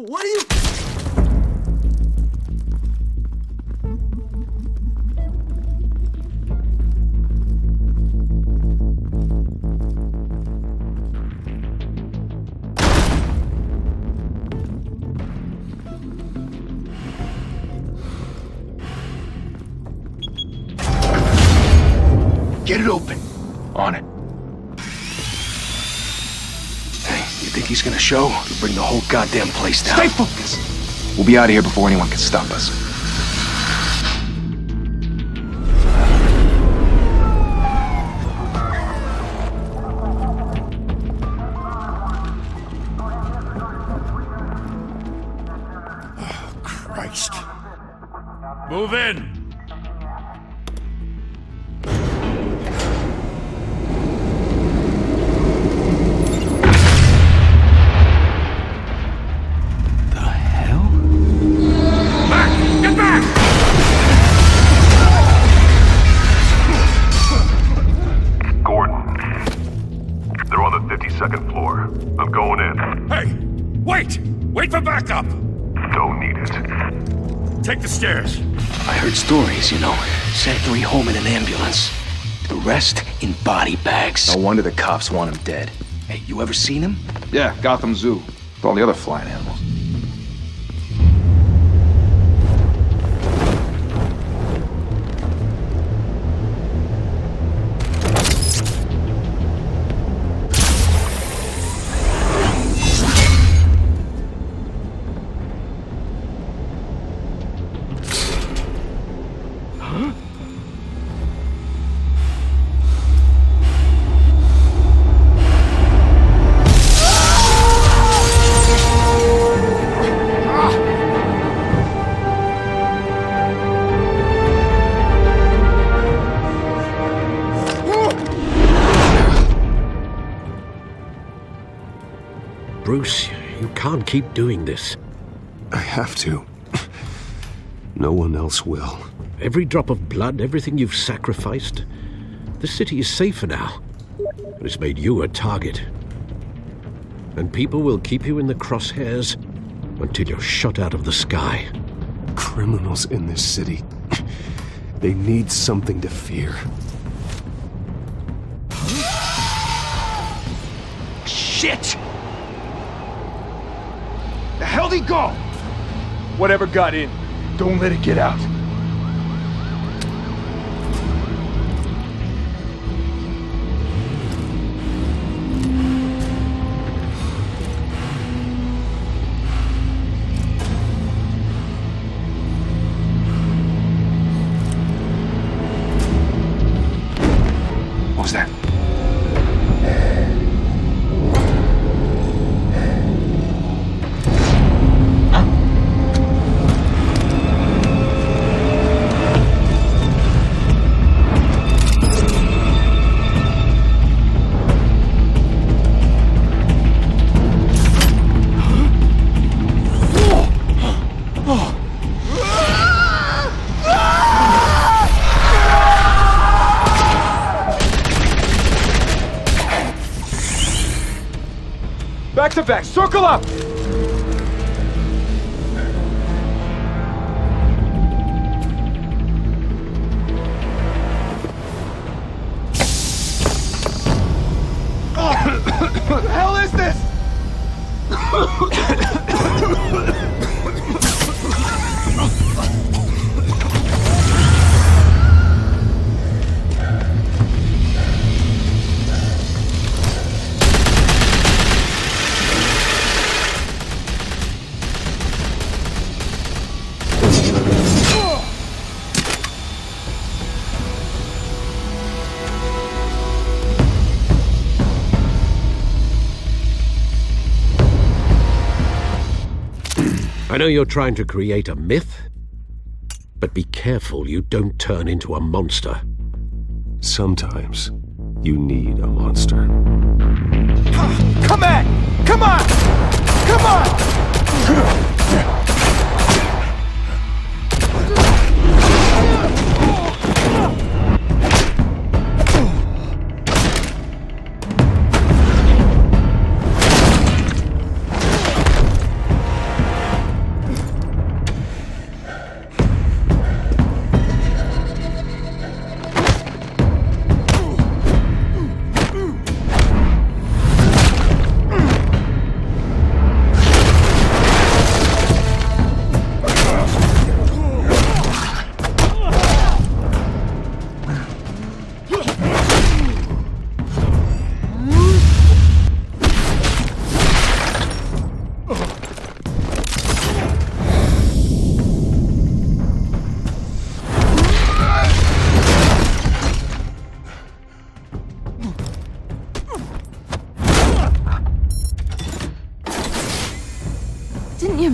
What are you... Get it open. On it. Hey, you think he's gonna show? He'll bring the whole goddamn place down. Stay focused! We'll be out of here before anyone can stop us. Oh, Christ. Move in! Second floor. I'm going in. Hey! Wait! Wait for backup! Don't need it. Take the stairs. I heard stories, you know. Sent 3 home in an ambulance. The rest in body bags. No wonder the cops want him dead. Hey, you ever seen him? Yeah, Gotham Zoo. With all the other flying animals. Bruce, you can't keep doing this. I have to. No one else will. Every drop of blood, everything you've sacrificed. The city is safer now. But it's made you a target. And people will keep you in the crosshairs until you're shot out of the sky. Criminals in this city. They need something to fear. Shit! The hell'd he go? Whatever got in, don't let it get out. What was that? Back to back, circle up! What the hell is this? I know you're trying to create a myth, but be careful you don't turn into a monster. Sometimes you need a monster. Come on! Come on! Come on!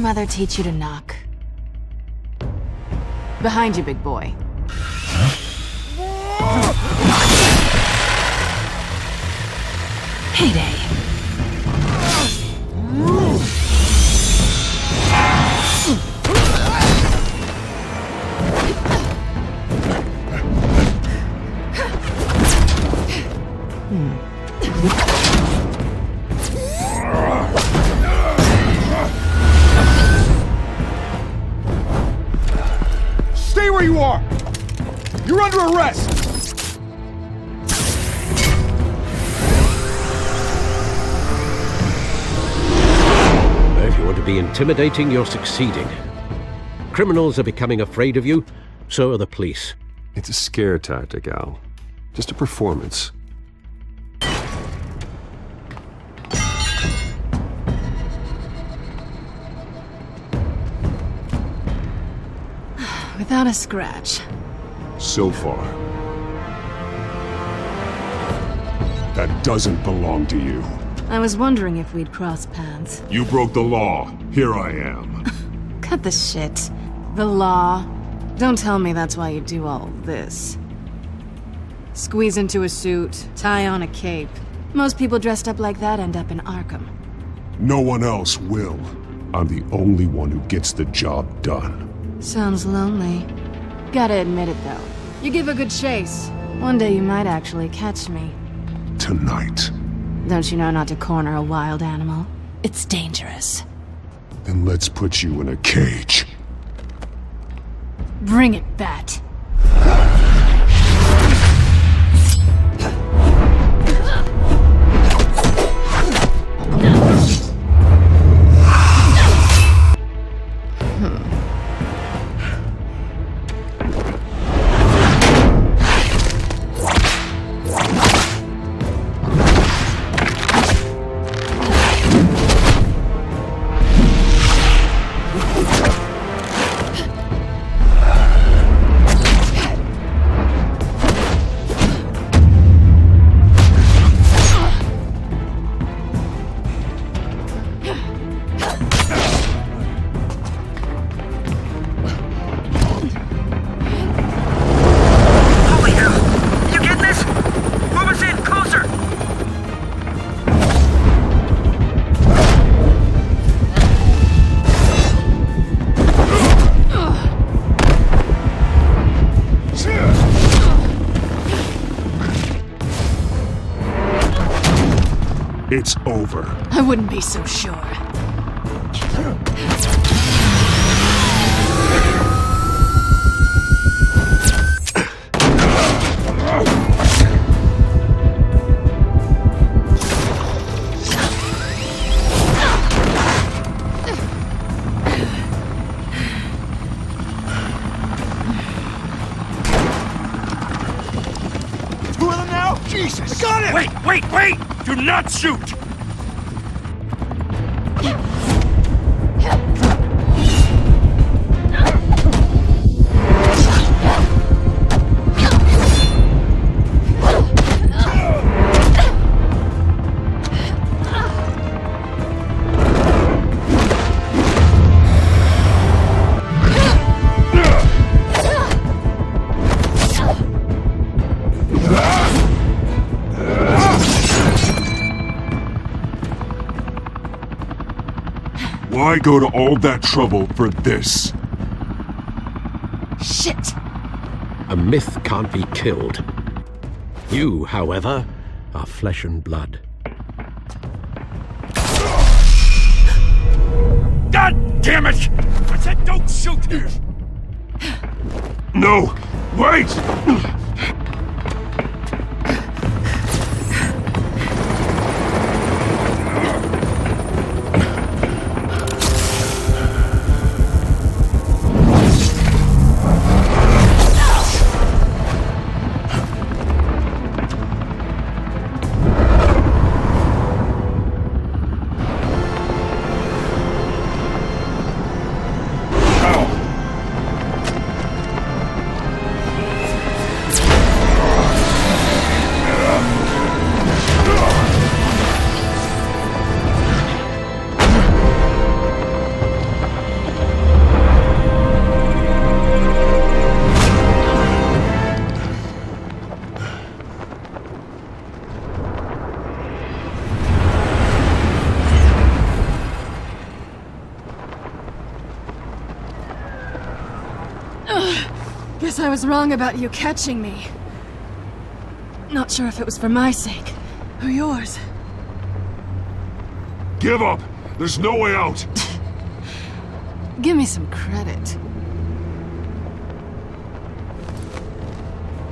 mother teach you to knock? Behind you, big boy. Heyday. Stay where you are! You're under arrest! If you want to be intimidating, you're succeeding. Criminals are becoming afraid of you, so are the police. It's a scare tactic, Al. Just a performance. Without a scratch. So far. That doesn't belong to you. I was wondering if we'd cross paths. You broke the law. Here I am. Cut the shit. The law. Don't tell me that's why you do all this. Squeeze into a suit, tie on a cape. Most people dressed up like that end up in Arkham. No one else will. I'm the only one who gets the job done. Sounds lonely. Gotta admit it, though. You give a good chase. One day you might actually catch me. Tonight. Don't you know not to corner a wild animal? It's dangerous. Then let's put you in a cage. Bring it, Bat. It's over. I wouldn't be so sure. Two of them now? Jesus! I got it! Wait, wait, wait! Do not shoot! Why go to all that trouble for this? Shit! A myth can't be killed. You, however, are flesh and blood. God damn it! I said don't shoot! No! Wait! guess I was wrong about you catching me. Not sure if it was for my sake, or yours. Give up! There's no way out! Give me some credit.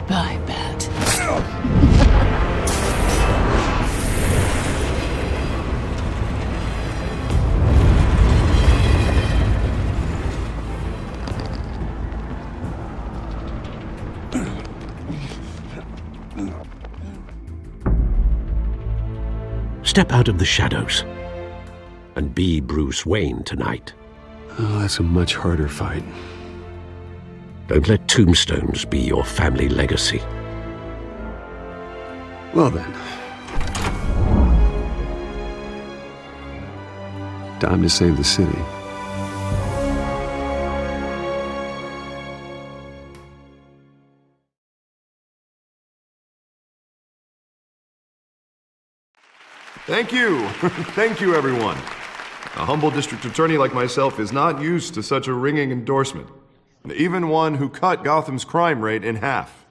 Bye, Bat. Step out of the shadows and be Bruce Wayne tonight. Oh, that's a much harder fight. Don't let tombstones be your family legacy. Well then. Time to save the city. Thank you. Thank you, everyone. A humble district attorney like myself is not used to such a ringing endorsement. Even one who cut Gotham's crime rate in half.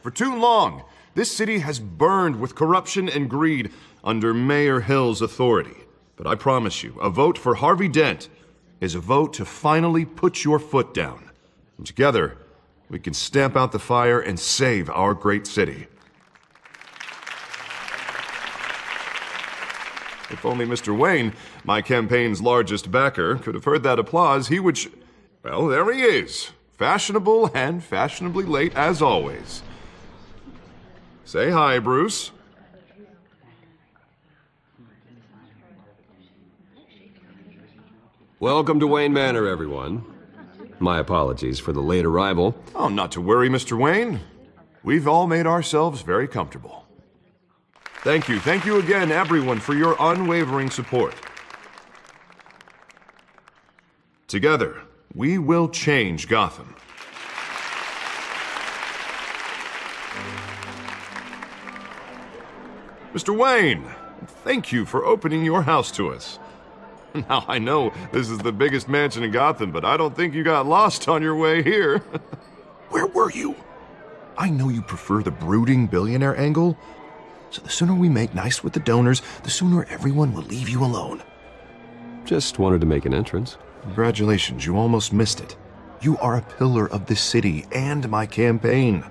For too long, this city has burned with corruption and greed under Mayor Hill's authority. But I promise you, a vote for Harvey Dent is a vote to finally put your foot down. And together, we can stamp out the fire and save our great city. If only Mr. Wayne, my campaign's largest backer, could have heard that applause, he would... Well, there he is. Fashionable and fashionably late as always. Say hi, Bruce. Welcome to Wayne Manor, everyone. My apologies for the late arrival. Oh, not to worry, Mr. Wayne. We've all made ourselves very comfortable. Thank you again, everyone, for your unwavering support. Together, we will change Gotham. Mr. Wayne, thank you for opening your house to us. Now, I know this is the biggest mansion in Gotham, but I don't think you got lost on your way here. Where were you? I know you prefer the brooding billionaire angle, so the sooner we make nice with the donors, the sooner everyone will leave you alone. Just wanted to make an entrance. Congratulations, you almost missed it. You are a pillar of this city and my campaign.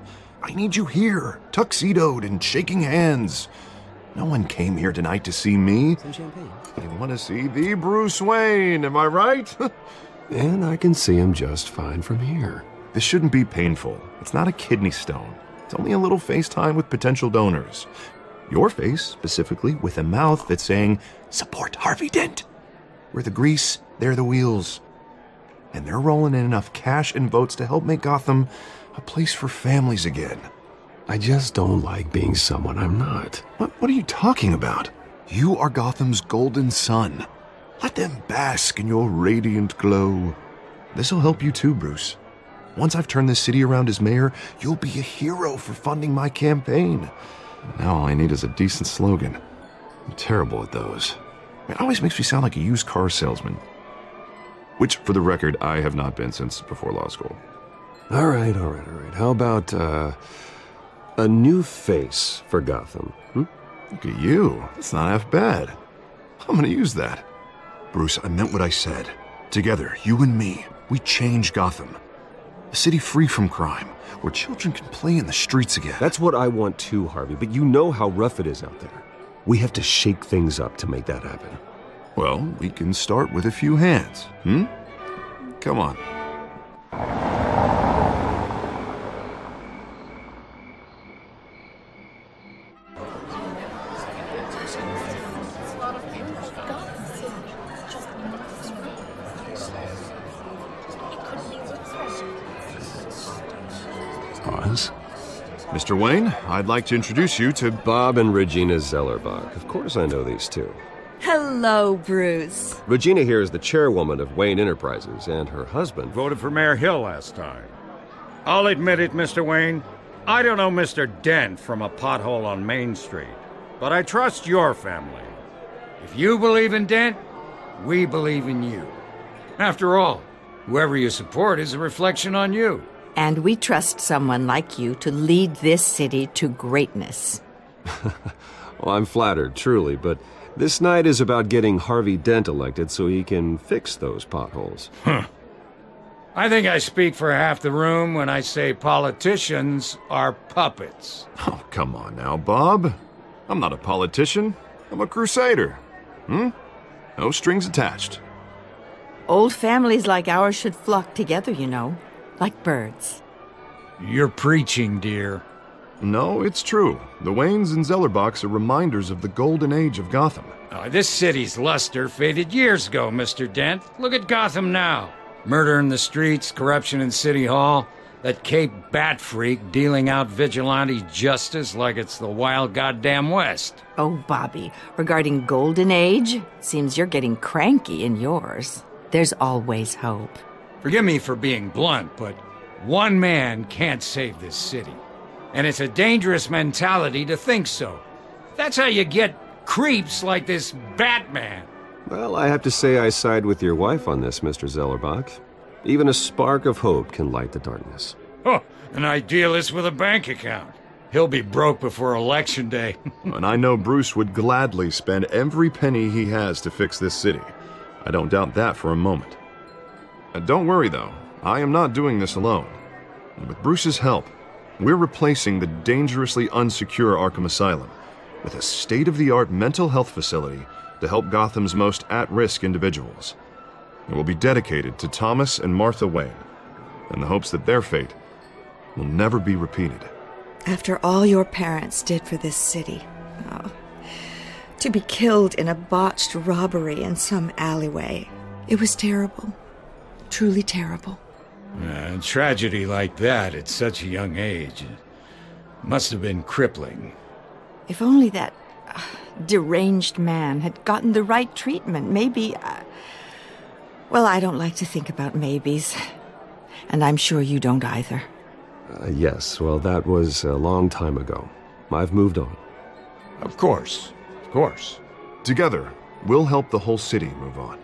I need you here, tuxedoed and shaking hands. No one came here tonight to see me. Some champagne. They want to see the Bruce Wayne, am I right? And I can see him just fine from here. This shouldn't be painful. It's not a kidney stone. It's only a little FaceTime with potential donors. Your face, specifically, with a mouth that's saying, support Harvey Dent. We're the grease, they're the wheels. And they're rolling in enough cash and votes to help make Gotham a place for families again. I just don't like being someone I'm not. What are you talking about? You are Gotham's golden sun. Let them bask in your radiant glow. This'll help you too, Bruce. Once I've turned this city around as mayor, you'll be a hero for funding my campaign. Now all I need is a decent slogan. I'm terrible at those. It always makes me sound like a used car salesman. Which, for the record, I have not been since before law school. All right. How about, a new face for Gotham, Look at you. That's not half bad. I'm gonna use that. Bruce, I meant what I said. Together, you and me, we change Gotham. A city free from crime, where children can play in the streets again. That's what I want too, Harvey, but you know how rough it is out there. We have to shake things up to make that happen. Well, we can start with a few hands, Come on. Pause. Mr. Wayne, I'd like to introduce you to Bob and Regina Zellerbach. Of course I know these two. Hello, Bruce. Regina here is the chairwoman of Wayne Enterprises, and her husband... Voted for Mayor Hill last time. I'll admit it, Mr. Wayne. I don't know Mr. Dent from a pothole on Main Street, but I trust your family. If you believe in Dent, we believe in you. After all, whoever you support is a reflection on you. And we trust someone like you to lead this city to greatness. Well, I'm flattered, truly, but this night is about getting Harvey Dent elected so he can fix those potholes. I think I speak for half the room when I say politicians are puppets. Oh, come on now, Bob. I'm not a politician. I'm a crusader. No strings attached. Old families like ours should flock together, you know, like birds. You're preaching, dear. No, it's true. The Waynes and Zellerbachs are reminders of the golden age of Gotham. This city's luster faded years ago, Mr. Dent. Look at Gotham now. Murder in the streets, corruption in City Hall, that Cape Bat freak dealing out vigilante justice like it's the wild goddamn West. Oh, Bobby, regarding Golden Age, seems you're getting cranky in yours. There's always hope. Forgive me for being blunt, but one man can't save this city. And it's a dangerous mentality to think so. That's how you get creeps like this Batman. Well, I have to say I side with your wife on this, Mr. Zellerbach. Even a spark of hope can light the darkness. Oh, an idealist with a bank account. He'll be broke before Election Day. And I know Bruce would gladly spend every penny he has to fix this city. I don't doubt that for a moment. Don't worry, though. I am not doing this alone. With Bruce's help, we're replacing the dangerously unsecure Arkham Asylum with a state-of-the-art mental health facility to help Gotham's most at-risk individuals. It will be dedicated to Thomas and Martha Wayne, in the hopes that their fate will never be repeated. After all your parents did for this city, to be killed in a botched robbery in some alleyway, it was terrible. Truly terrible. A tragedy like that at such a young age must have been crippling. If only that deranged man had gotten the right treatment, maybe... Well, I don't like to think about maybes. And I'm sure you don't either. Yes, well, that was a long time ago. I've moved on. Of course. Of course. Together, we'll help the whole city move on.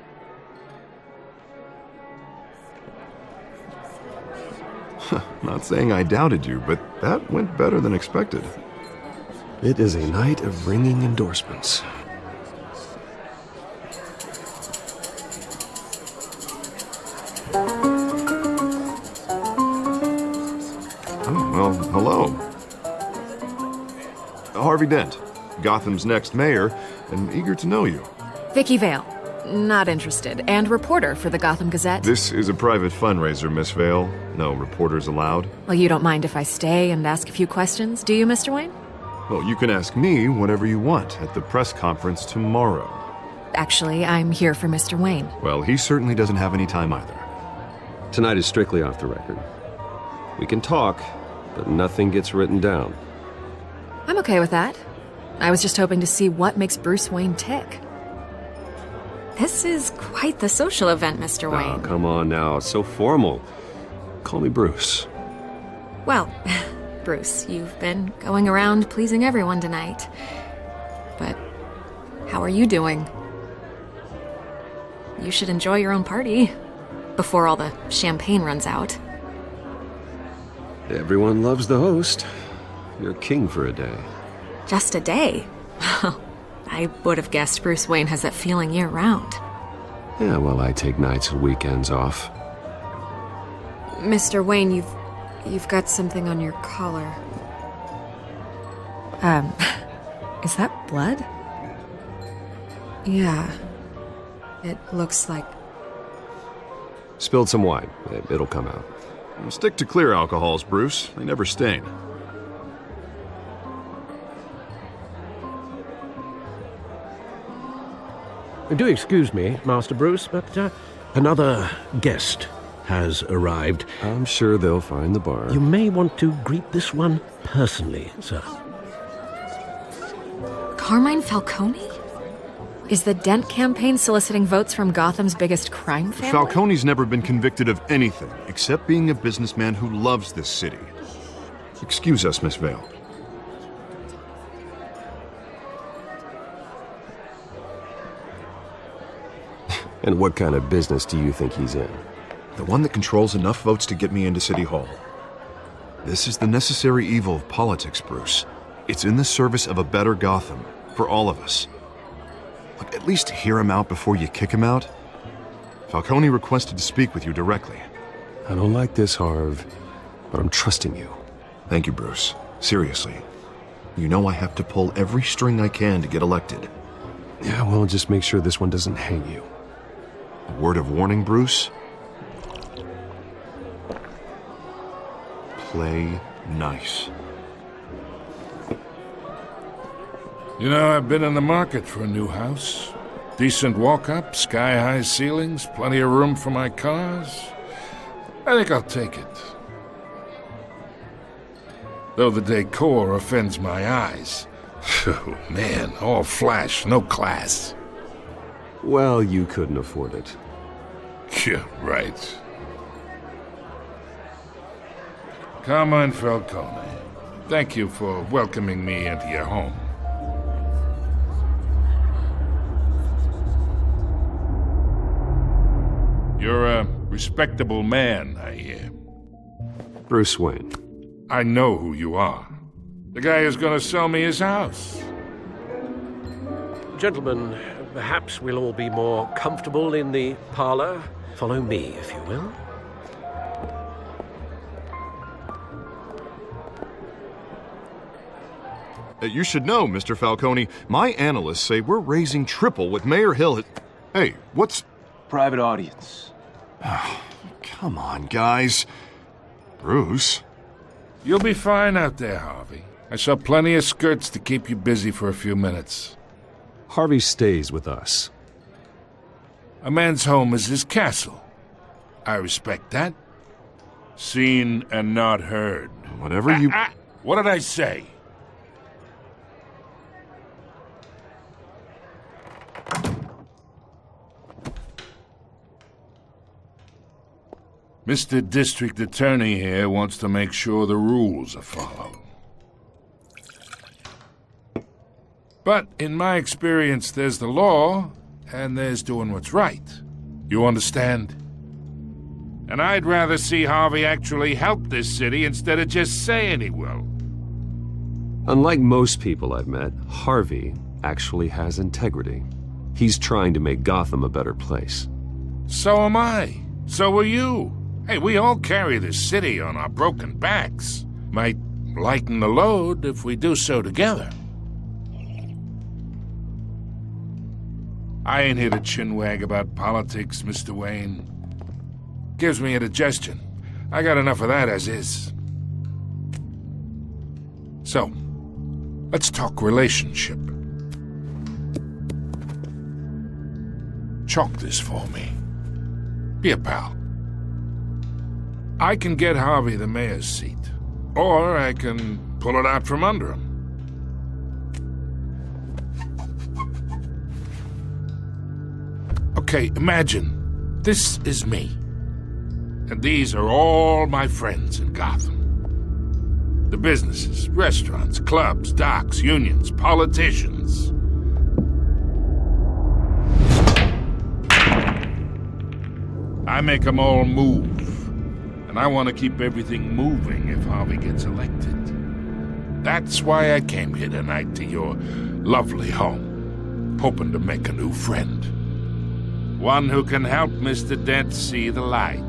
Not saying I doubted you, but that went better than expected. It is a night of ringing endorsements. Oh, well, hello. Harvey Dent, Gotham's next mayor, and eager to know you. Vicky Vale. Not interested. And reporter for the Gotham Gazette. This is a private fundraiser, Miss Vale. No reporters allowed. Well, you don't mind if I stay and ask a few questions, do you, Mr. Wayne? Well, you can ask me whatever you want at the press conference tomorrow. Actually, I'm here for Mr. Wayne. Well, he certainly doesn't have any time either. Tonight is strictly off the record. We can talk, but nothing gets written down. I'm okay with that. I was just hoping to see what makes Bruce Wayne tick. This is quite the social event, Mr. Wayne. Oh, come on now. It's so formal. Call me Bruce. Well, Bruce, you've been going around pleasing everyone tonight. But how are you doing? You should enjoy your own party before all the champagne runs out. Everyone loves the host. You're king for a day. Just a day? I would have guessed Bruce Wayne has that feeling year-round. Yeah, well, I take nights and weekends off. Mr. Wayne, you've got something on your collar. Is that blood? Yeah. It looks like... Spilled some wine. It'll come out. Stick to clear alcohols, Bruce. They never stain. Do excuse me, Master Bruce, but another guest has arrived. I'm sure they'll find the bar. You may want to greet this one personally, sir. Carmine Falcone? Is the Dent campaign soliciting votes from Gotham's biggest crime family? Falcone's never been convicted of anything except being a businessman who loves this city. Excuse us, Miss Vale. And what kind of business do you think he's in? The one that controls enough votes to get me into City Hall. This is the necessary evil of politics, Bruce. It's in the service of a better Gotham, for all of us. Look, at least hear him out before you kick him out. Falcone requested to speak with you directly. I don't like this, Harv, but I'm trusting you. Thank you, Bruce. Seriously. You know I have to pull every string I can to get elected. Yeah, well, just make sure this one doesn't hang you. A word of warning, Bruce? Play nice. You know, I've been in the market for a new house. Decent walk-up, sky-high ceilings, plenty of room for my cars. I think I'll take it. Though the decor offends my eyes. Oh, man, all flash, no class. Well, you couldn't afford it. Yeah, right. Carmine Falcone, thank you for welcoming me into your home. You're a respectable man, I hear. Bruce Wayne. I know who you are. The guy who's gonna sell me his house. Gentlemen, perhaps we'll all be more comfortable in the parlor. Follow me, if you will. You should know, Mr. Falcone, my analysts say we're raising triple what Mayor Hill. Hey, what's... Private audience. Come on, guys. Bruce? You'll be fine out there, Harvey. I saw plenty of skirts to keep you busy for a few minutes. Harvey stays with us. A man's home is his castle. I respect that. Seen and not heard. Whatever you... What did I say? Mr. District Attorney here wants to make sure the rules are followed. But in my experience, there's the law, and there's doing what's right. You understand? And I'd rather see Harvey actually help this city instead of just saying he will. Unlike most people I've met, Harvey actually has integrity. He's trying to make Gotham a better place. So am I. So are you. Hey, we all carry this city on our broken backs. Might lighten the load if we do so together. I ain't here to chinwag about politics, Mr. Wayne. Gives me indigestion. I got enough of that as is. So, let's talk relationship. Chalk this for me. Be a pal. I can get Harvey the mayor's seat, or I can pull it out from under him. Okay, imagine this is me, and these are all my friends in Gotham. The businesses, restaurants, clubs, docks, unions, politicians. I make them all move. And I want to keep everything moving if Harvey gets elected. That's why I came here tonight to your lovely home, hoping to make a new friend. One who can help Mr. Dent see the light,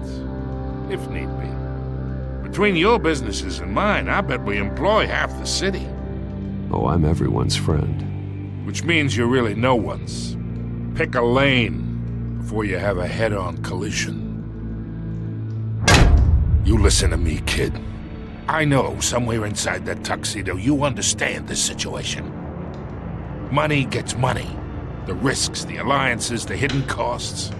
if need be. Between your businesses and mine, I bet we employ half the city. Oh, I'm everyone's friend. Which means you're really no one's. Pick a lane before you have a head-on collision. You listen to me, kid. I know somewhere inside that tuxedo you understand this situation. Money gets money. The risks, the alliances, the hidden costs.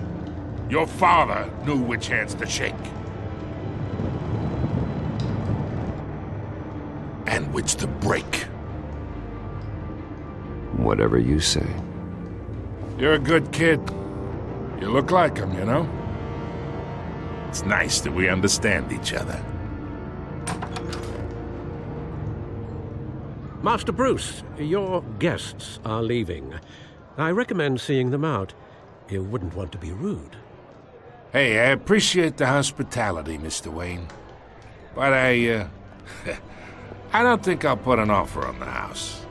Your father knew which hands to shake. And which to break. Whatever you say. You're a good kid. You look like him, you know? It's nice that we understand each other. Master Bruce, your guests are leaving. I recommend seeing them out. You wouldn't want to be rude. Hey, I appreciate the hospitality, Mr. Wayne. But I I don't think I'll put an offer on the house.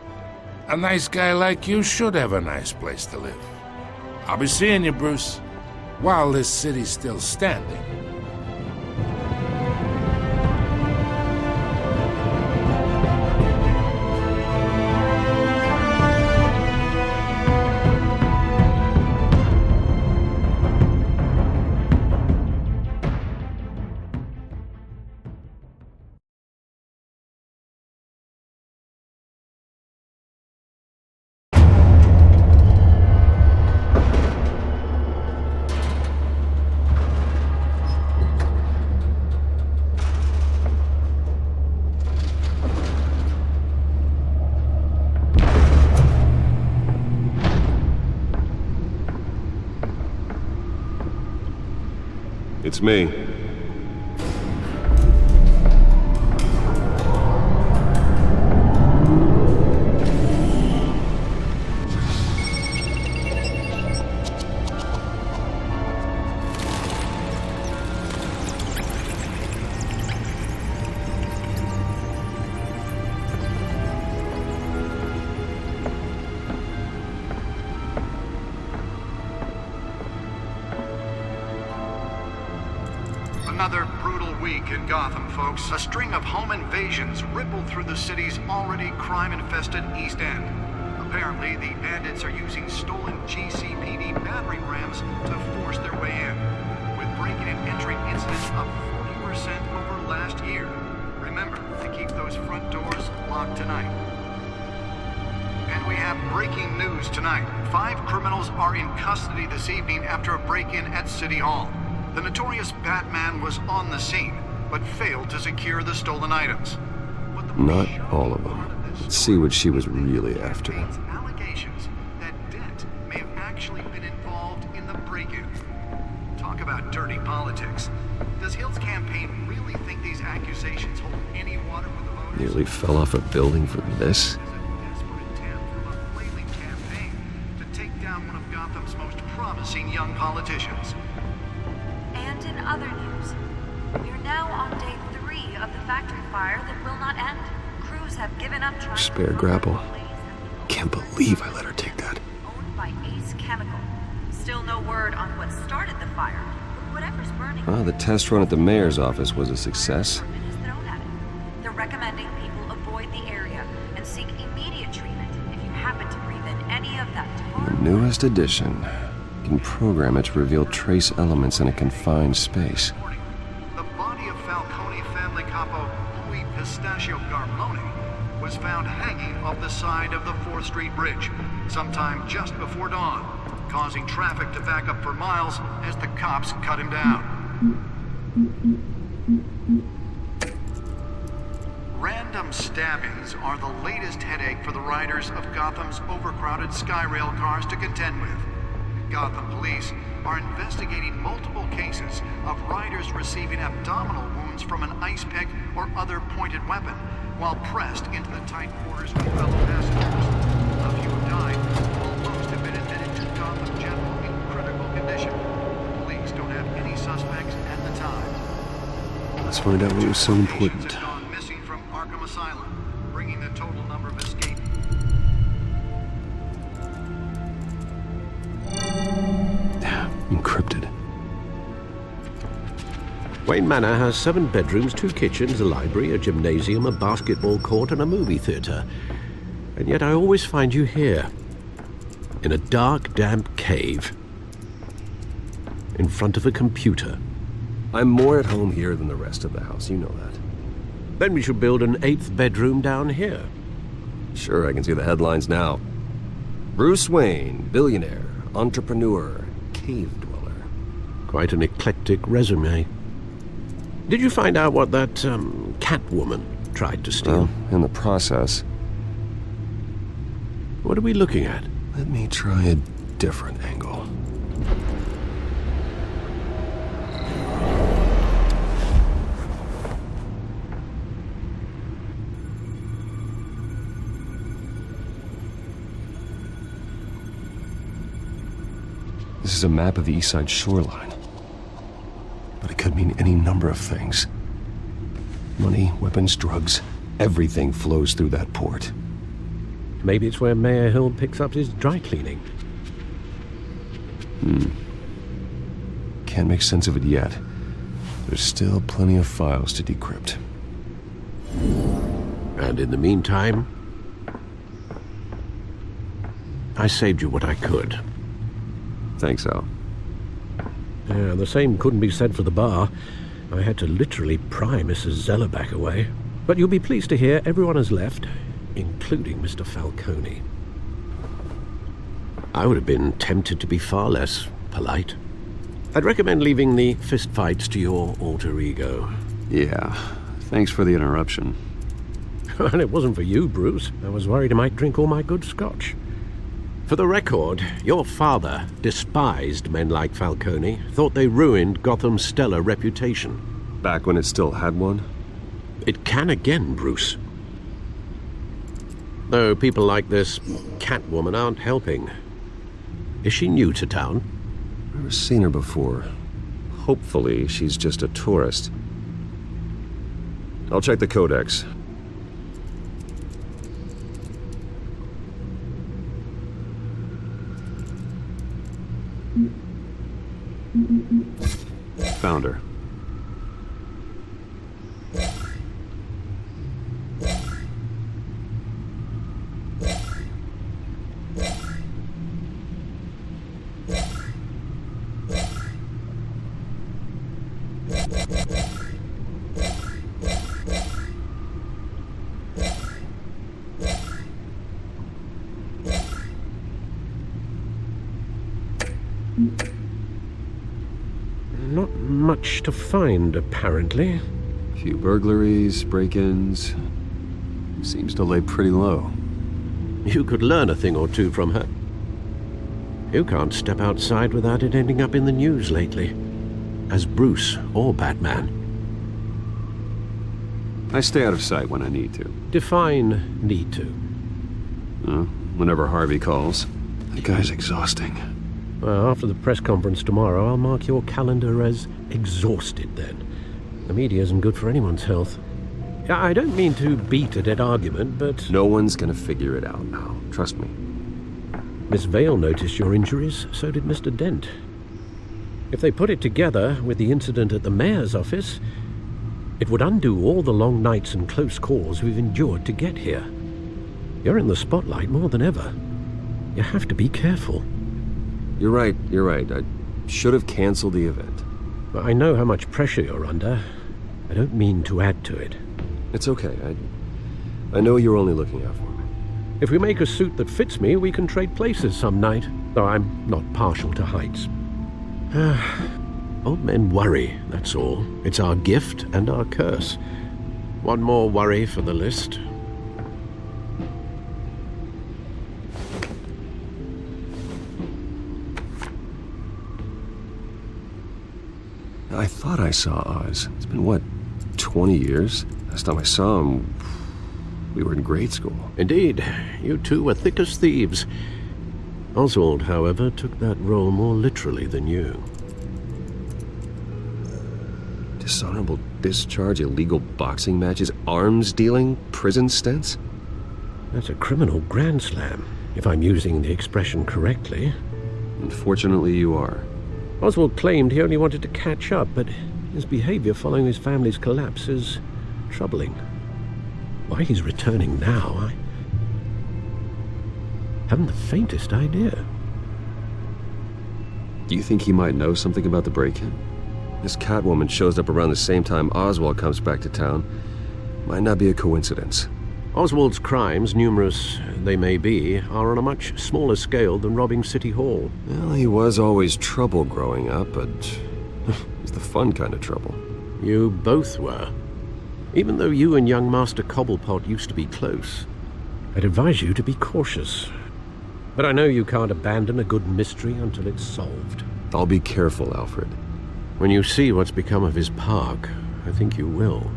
A nice guy like you should have a nice place to live. I'll be seeing you, Bruce, while this city's still standing. It's me. Another brutal week in Gotham, folks. A string of home invasions rippled through the city's already crime-infested East End. Apparently, the bandits are using stolen GCPD battering rams to force their way in, with break-in and entry incidents up 40% over last year. Remember to keep those front doors locked tonight. And we have breaking news tonight. 5 criminals are in custody this evening after a break-in at City Hall. The notorious Batman was on the scene, but failed to secure the stolen items. Not all of them. Let's see what she was really after. Allegations that Dent may have actually been involved in the break-in. Talk about dirty politics. Does Hill's campaign really think these accusations hold any water with the voters? Nearly fell off a building for this? To take down one of Gotham's most promising young politicians. And in other news, we're now on day 3 of the factory fire that will not end. Crews have given up trying Spare grapple. Can't believe I let her take that. Owned by Ace Chemical. Still no word on what started the fire, but whatever's burning. Well, the test run at the mayor's office was a success. They're recommending people avoid the area and seek immediate treatment if you happen to breathe in any of that tar. The newest addition. You can program it to reveal trace elements in a confined space. The body of Falcone family capo Louis Pistachio Garmone was found hanging off the side of the 4th Street Bridge sometime just before dawn, causing traffic to back up for miles as the cops cut him down. Random stabbings are the latest headache for the riders of Gotham's overcrowded Skyrail cars to contend with. Gotham police are investigating multiple cases of riders receiving abdominal wounds from an ice pick or other pointed weapon while pressed into the tight quarters with fellow passengers. A few have died, while most have been admitted to Gotham General in critical condition. Police don't have any suspects at the time. Let's find out what was so important. Have gone missing from Arkham Asylum, bringing the total number of escaped. Encrypted. Wayne Manor has 7 bedrooms, 2 kitchens, a library, a gymnasium, a basketball court, and a movie theater. And yet I always find you here, in a dark, damp cave, in front of a computer. I'm more at home here than the rest of the house, you know that. Then we should build an 8th bedroom down here. Sure, I can see the headlines now. Bruce Wayne, billionaire, entrepreneur, cave dweller. Quite an eclectic resume. Did you find out what that, Catwoman tried to steal? Well, in the process. What are we looking at? Let me try a different angle. This is a map of the East Side shoreline. But it could mean any number of things. Money, weapons, drugs, everything flows through that port. Maybe it's where Mayor Hill picks up his dry cleaning. Can't make sense of it yet. There's still plenty of files to decrypt. And in the meantime, I saved you what I could. Thanks, Al. Yeah, the same couldn't be said for the bar. I had to literally pry Mrs. Zellerback away. But you'll be pleased to hear everyone has left, including Mr. Falcone. I would have been tempted to be far less polite. I'd recommend leaving the fistfights to your alter ego. Yeah, thanks for the interruption. And it wasn't for you, Bruce. I was worried I might drink all my good scotch. For the record, your father despised men like Falcone, thought they ruined Gotham's stellar reputation. Back when it still had one? It can again, Bruce. Though people like this Catwoman aren't helping. Is she new to town? Never seen her before. Hopefully, she's just a tourist. I'll check the codex. Found her. Not much to find, apparently. Few burglaries, break-ins. Seems to lay pretty low. You could learn a thing or two from her. You can't step outside without it ending up in the news lately. As Bruce or Batman. I stay out of sight when I need to. Define need to. Whenever Harvey calls. That guy's exhausting. Well, after the press conference tomorrow, I'll mark your calendar as exhausted then. The media isn't good for anyone's health. I don't mean to beat a dead argument, but... No one's gonna figure it out now. Trust me. Miss Vale noticed your injuries, so did Mr. Dent. If they put it together with the incident at the mayor's office, it would undo all the long nights and close calls we've endured to get here. You're in the spotlight more than ever. You have to be careful. You're right. I should have canceled the event. I know how much pressure you're under. I don't mean to add to it. It's okay. I know you're only looking out for me. If we make a suit that fits me, we can trade places some night. Though I'm not partial to heights. Old men worry, that's all. It's our gift and our curse. One more worry for the list. I thought I saw Oz. It's been, what, 20 years? Last time I saw him, we were in grade school. Indeed. You two were thick as thieves. Oswald, however, took that role more literally than you. Dishonorable discharge, illegal boxing matches, arms dealing, prison stints? That's a criminal grand slam, if I'm using the expression correctly. Unfortunately, you are. Oswald claimed he only wanted to catch up, but his behavior following his family's collapse is troubling. Why he's returning now, I haven't the faintest idea. Do you think he might know something about the break-in? This Catwoman shows up around the same time Oswald comes back to town. Might not be a coincidence. Oswald's crimes, numerous they may be, are on a much smaller scale than robbing City Hall. Well, he was always trouble growing up, but it's the fun kind of trouble. You both were. Even though you and young Master Cobblepot used to be close, I'd advise you to be cautious. But I know you can't abandon a good mystery until it's solved. I'll be careful, Alfred. When you see what's become of his park, I think you will.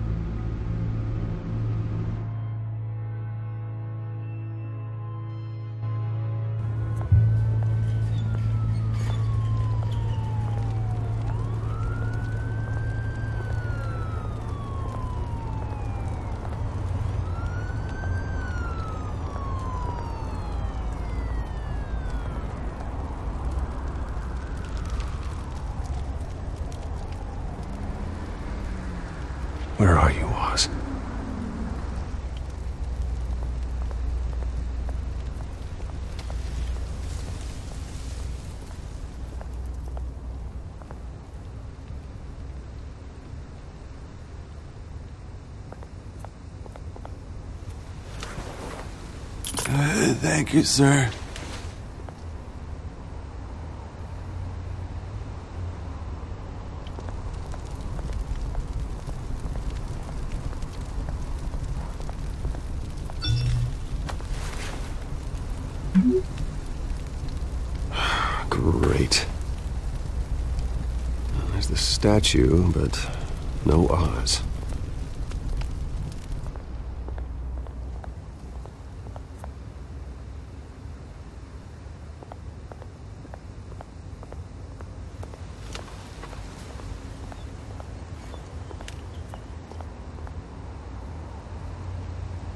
Where are you, Oz? Thank you, sir. Great. There's the statue, but no Oz.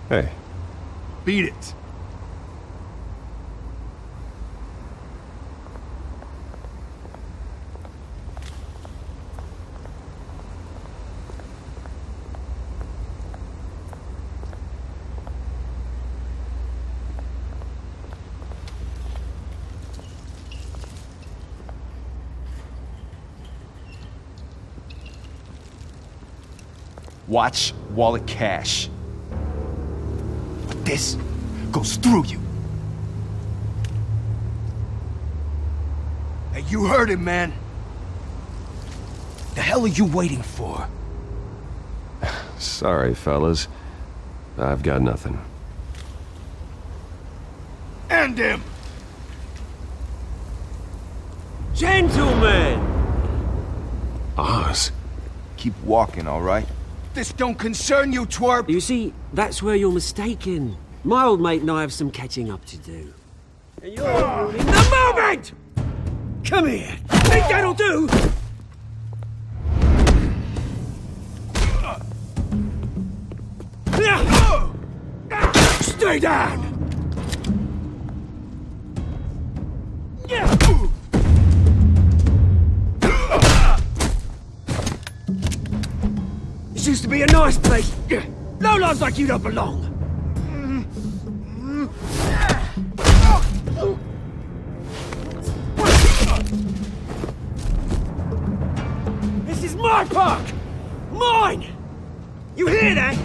Hey. Beat it. Watch wallet cash. This goes through you. Hey, you heard him, man. The hell are you waiting for? Sorry, fellas. I've got nothing. End him! Gentlemen! Oz. Keep walking, all right? This don't concern you, twerp! You see, that's where you're mistaken. My old mate and I have some catching up to do. And you're ruining the moment! Come here! Think that'll do? Stay down! This used to be a nice place. Lowlifes like you don't belong. This is my park! Mine! You hear that?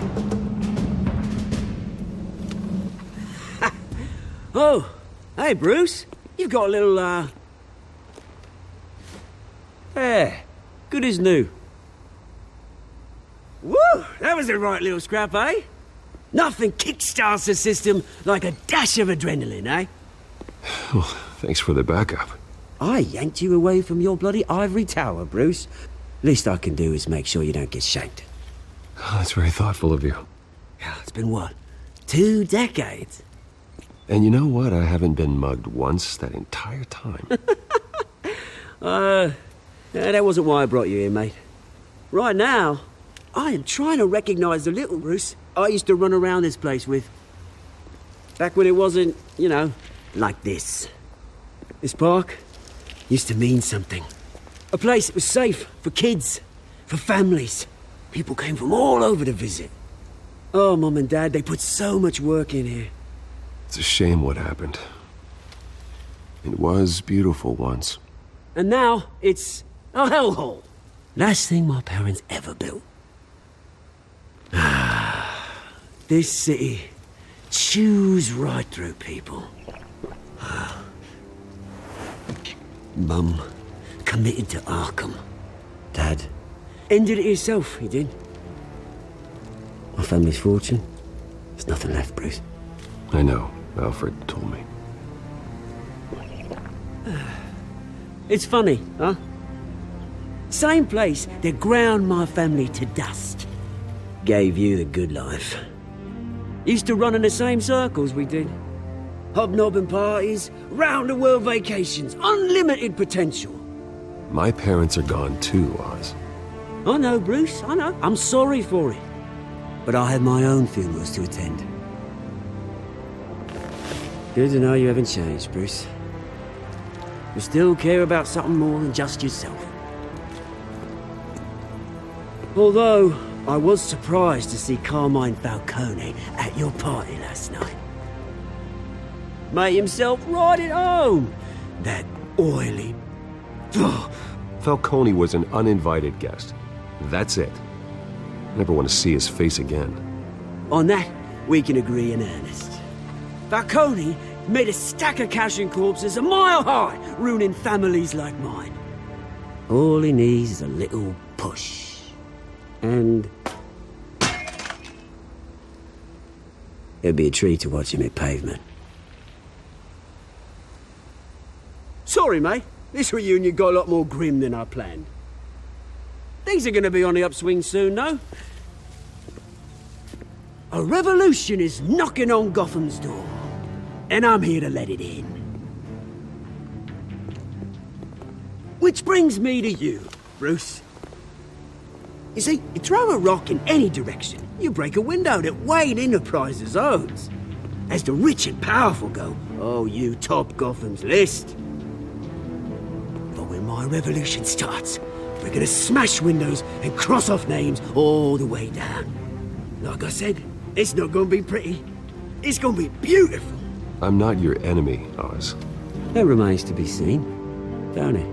Oh, hey Bruce. You've got a little, yeah, good as new. Woo! That was a right little scrap, eh? Nothing kickstarts the system like a dash of adrenaline, eh? Well, thanks for the backup. I yanked you away from your bloody ivory tower, Bruce. Least I can do is make sure you don't get shanked. Oh, that's very thoughtful of you. Yeah, it's been what? 2 decades? And you know what? I haven't been mugged once that entire time. That wasn't why I brought you here, mate. Right now, I am trying to recognize the little Bruce I used to run around this place with. Back when it wasn't, you know, like this. This park used to mean something. A place that was safe for kids, for families. People came from all over to visit. Oh, Mum and Dad, they put so much work in here. It's a shame what happened. It was beautiful once. And now, it's a hellhole. Last thing my parents ever built. This city chews right through people. Mum committed to Arkham. Dad ended it himself, he did. My family's fortune, there's nothing left, Bruce. I know. Alfred told me. It's funny, huh? Same place that ground my family to dust. Gave you the good life. Used to run in the same circles we did. Hobnobbing parties, round-the-world vacations, unlimited potential. My parents are gone too, Oz. I know, Bruce, I know. I'm sorry for it. But I have my own funerals to attend. Good to know you haven't changed, Bruce. You still care about something more than just yourself. Although, I was surprised to see Carmine Falcone at your party last night. Made himself right at home. That oily... Falcone was an uninvited guest. That's it. Never want to see his face again. On that, we can agree in earnest. Falcone made a stack of cash and corpses a mile high, ruining families like mine. All he needs is a little push. And... it'd be a treat to watch him hit pavement. Sorry, mate. This reunion got a lot more grim than I planned. Things are gonna be on the upswing soon, though. A revolution is knocking on Gotham's door. And I'm here to let it in. Which brings me to you, Bruce. You see, you throw a rock in any direction, you break a window that Wayne Enterprises owns. As the rich and powerful go, oh, you top Gotham's list. But when my revolution starts, we're gonna smash windows and cross off names all the way down. Like I said, it's not gonna be pretty. It's gonna be beautiful. I'm not your enemy, Oz. That remains to be seen, don't it?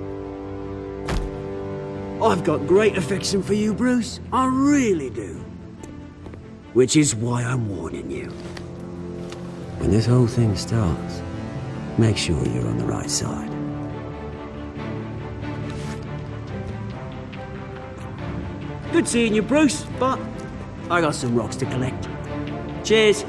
I've got great affection for you, Bruce. I really do. Which is why I'm warning you. When this whole thing starts, make sure you're on the right side. Good seeing you, Bruce, but I got some rocks to collect. Cheers.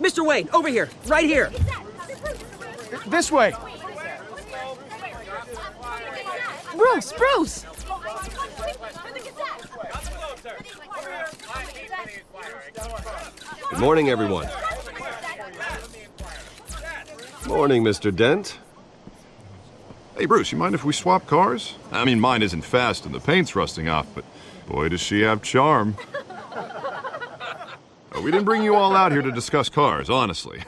Mr. Wayne, over here, right here. This way. Bruce! Good morning, everyone. Morning, Mr. Dent. Hey, Bruce, you mind if we swap cars? I mean, mine isn't fast and the paint's rusting off, but boy, does she have charm. We didn't bring you all out here to discuss cars, honestly.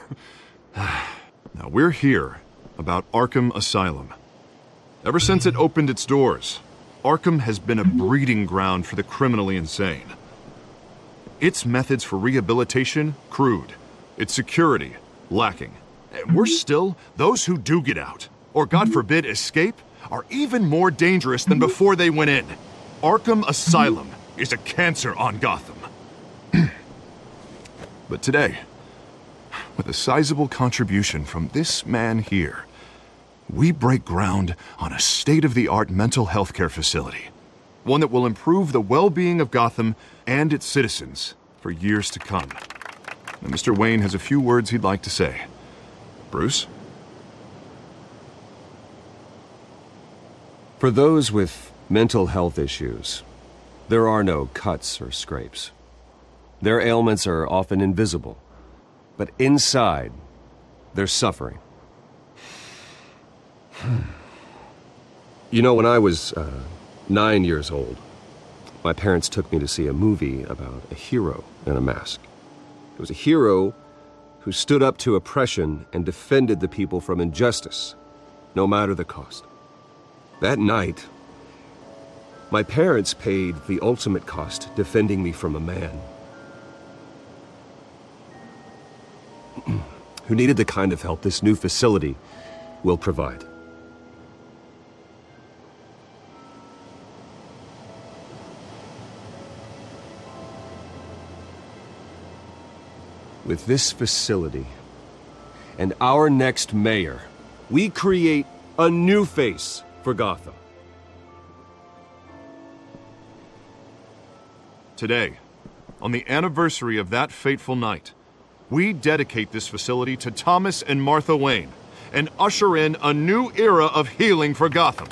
Now, we're here about Arkham Asylum. Ever since it opened its doors, Arkham has been a breeding ground for the criminally insane. Its methods for rehabilitation, crude. Its security, lacking. And worse still, those who do get out, or God forbid escape, are even more dangerous than before they went in. Arkham Asylum is a cancer on Gotham. But today, with a sizable contribution from this man here, we break ground on a state-of-the-art mental health care facility. One that will improve the well-being of Gotham and its citizens for years to come. Now, Mr. Wayne has a few words he'd like to say. Bruce? For those with mental health issues, there are no cuts or scrapes. Their ailments are often invisible, but inside, they're suffering. You know, when I was 9 years old, my parents took me to see a movie about a hero in a mask. It was a hero who stood up to oppression and defended the people from injustice, no matter the cost. That night, my parents paid the ultimate cost defending me from a man who needed the kind of help this new facility will provide. With this facility and our next mayor, we create a new face for Gotham. Today, on the anniversary of that fateful night, we dedicate this facility to Thomas and Martha Wayne and usher in a new era of healing for Gotham.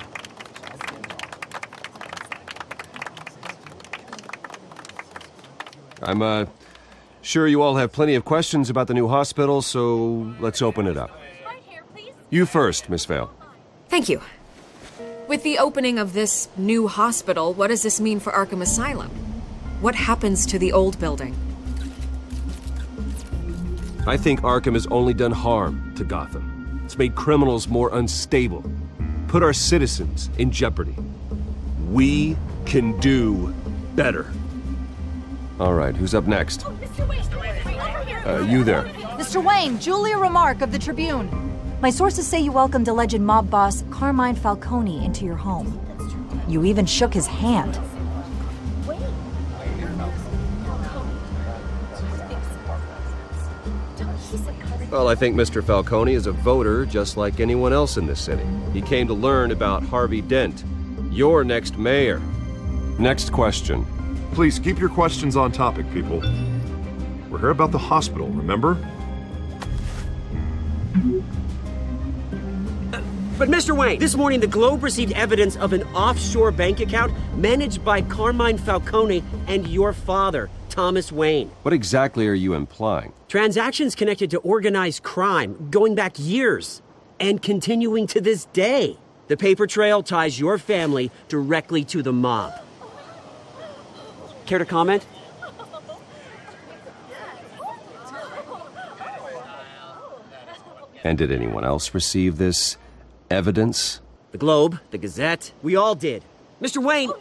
I'm sure you all have plenty of questions about the new hospital, so let's open it up. You first, Miss Vale. Thank you. With the opening of this new hospital, what does this mean for Arkham Asylum? What happens to the old building? I think Arkham has only done harm to Gotham. It's made criminals more unstable, put our citizens in jeopardy. We can do better. All right, who's up next? You there. Mr. Wayne, Julia Remark of the Tribune. My sources say you welcomed alleged mob boss Carmine Falcone into your home. You even shook his hand. Well, I think Mr. Falcone is a voter just like anyone else in this city. He came to learn about Harvey Dent, your next mayor. Next question. Please keep your questions on topic, people. We're here about the hospital, remember? But Mr. Wayne, this morning the Globe received evidence of an offshore bank account managed by Carmine Falcone and your father, Thomas Wayne. What exactly are you implying? Transactions connected to organized crime going back years and continuing to this day. The paper trail ties your family directly to the mob. Care to comment? And did anyone else receive this evidence? The Globe, the Gazette, we all did. Mr. Wayne,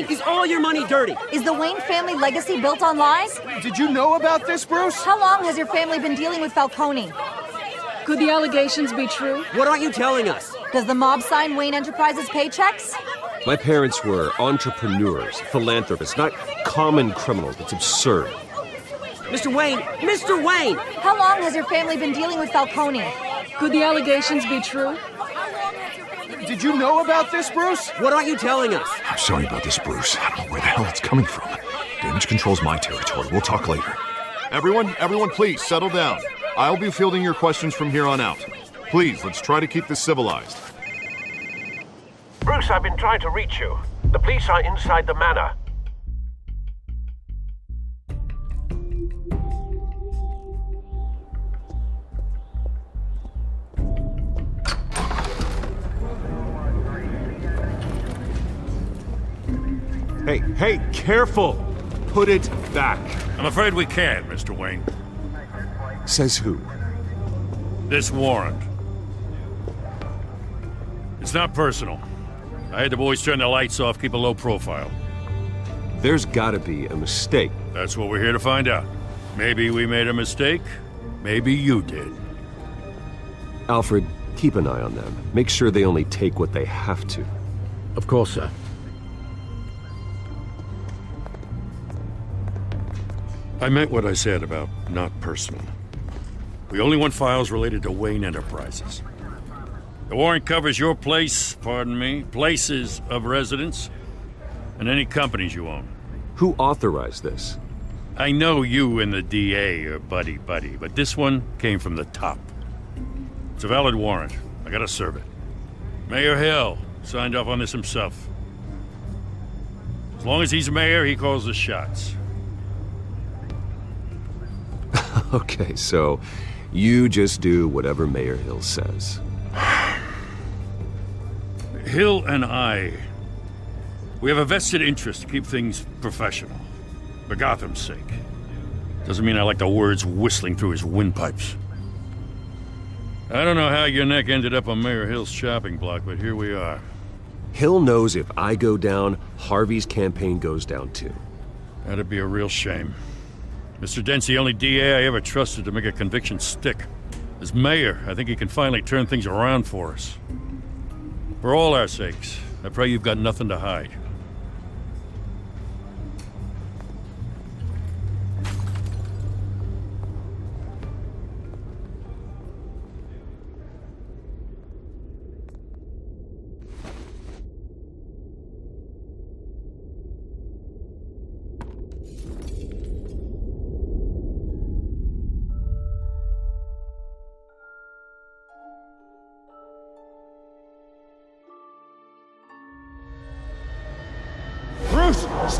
is all your money dirty? Is the Wayne family legacy built on lies? Did you know about this, Bruce? How long has your family been dealing with Falcone? Could the allegations be true? What aren't you telling us? Does the mob sign Wayne Enterprises paychecks? My parents were entrepreneurs, philanthropists, not common criminals. It's absurd. Mr. Wayne! How long has your family been dealing with Falcone? Could the allegations be true? Did you know about this, Bruce? What aren't you telling us? I'm sorry about this, Bruce. I don't know where the hell it's coming from. Damage control's my territory. We'll talk later. Everyone, please settle down. I'll be fielding your questions from here on out. Please, let's try to keep this civilized. Bruce, I've been trying to reach you. The police are inside the manor. Hey, careful! Put it back. I'm afraid we can't, Mr. Wayne. Says who? This warrant. It's not personal. I had the boys turn the lights off, keep a low profile. There's gotta be a mistake. That's what we're here to find out. Maybe we made a mistake. Maybe you did. Alfred, keep an eye on them. Make sure they only take what they have to. Of course, sir. I meant what I said about not personal. We only want files related to Wayne Enterprises. The warrant covers your places of residence, and any companies you own. Who authorized this? I know you and the DA are buddy-buddy, but this one came from the top. It's a valid warrant. I gotta serve it. Mayor Hill signed off on this himself. As long as he's mayor, he calls the shots. Okay, so you just do whatever Mayor Hill says. Hill and we have a vested interest to keep things professional. For Gotham's sake. Doesn't mean I like the words whistling through his windpipes. I don't know how your neck ended up on Mayor Hill's chopping block, but here we are. Hill knows if I go down, Harvey's campaign goes down too. That'd be a real shame. Mr. Dent's the only DA I ever trusted to make a conviction stick. As mayor, I think he can finally turn things around for us. For all our sakes, I pray you've got nothing to hide.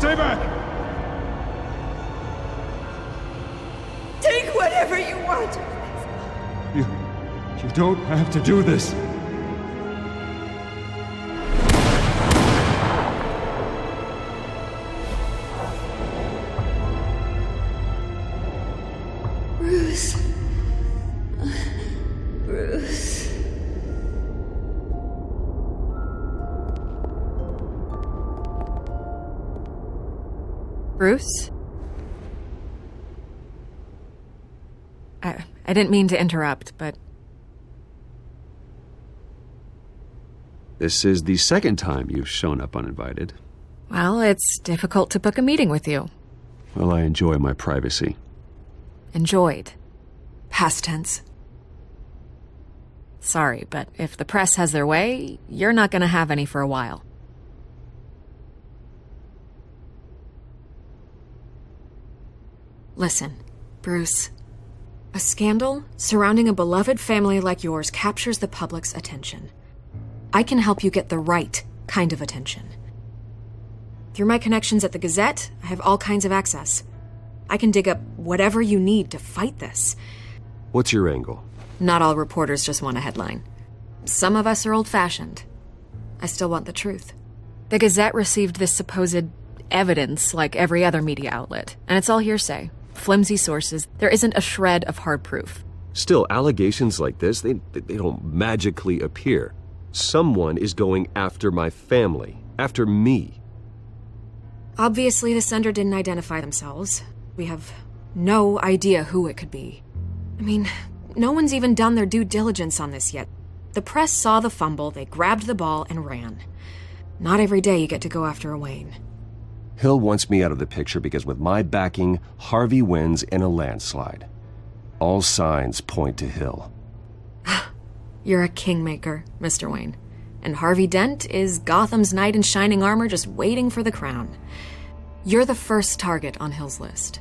Stay back! Take whatever you want. You don't have to do this. Bruce. Bruce. Bruce? I didn't mean to interrupt, but... This is the second time you've shown up uninvited. Well, it's difficult to book a meeting with you. Well, I enjoy my privacy. Enjoyed. Past tense. Sorry, but if the press has their way, you're not gonna have any for a while. Listen, Bruce. A scandal surrounding a beloved family like yours captures the public's attention. I can help you get the right kind of attention. Through my connections at the Gazette, I have all kinds of access. I can dig up whatever you need to fight this. What's your angle? Not all reporters just want a headline. Some of us are old-fashioned. I still want the truth. The Gazette received this supposed evidence like every other media outlet, and it's all hearsay. Flimsy sources. There isn't a shred of hard proof. Still, allegations like this, they don't magically appear. Someone is going after my family, after me. Obviously, the sender didn't identify themselves. We have no idea who it could be. I mean, no one's even done their due diligence on this yet. The press saw the fumble, they grabbed the ball and ran. Not every day you get to go after a Wayne. Hill wants me out of the picture because with my backing, Harvey wins in a landslide. All signs point to Hill. You're a kingmaker, Mr. Wayne. And Harvey Dent is Gotham's knight in shining armor just waiting for the crown. You're the first target on Hill's list.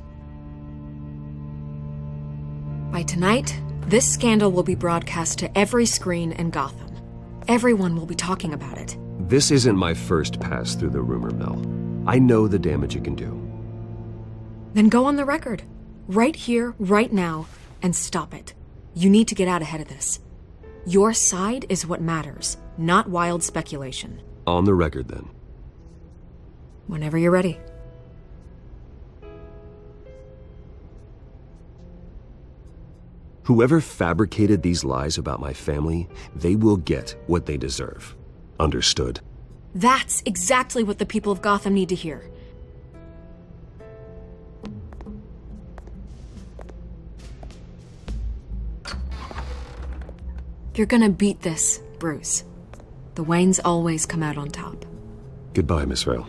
By tonight, this scandal will be broadcast to every screen in Gotham. Everyone will be talking about it. This isn't my first pass through the rumor mill. I know the damage it can do. Then go on the record. Right here, right now, and stop it. You need to get out ahead of this. Your side is what matters, not wild speculation. On the record, then. Whenever you're ready. Whoever fabricated these lies about my family, they will get what they deserve. Understood? That's exactly what the people of Gotham need to hear. You're gonna beat this, Bruce. The Waynes always come out on top. Goodbye, Miss Vale.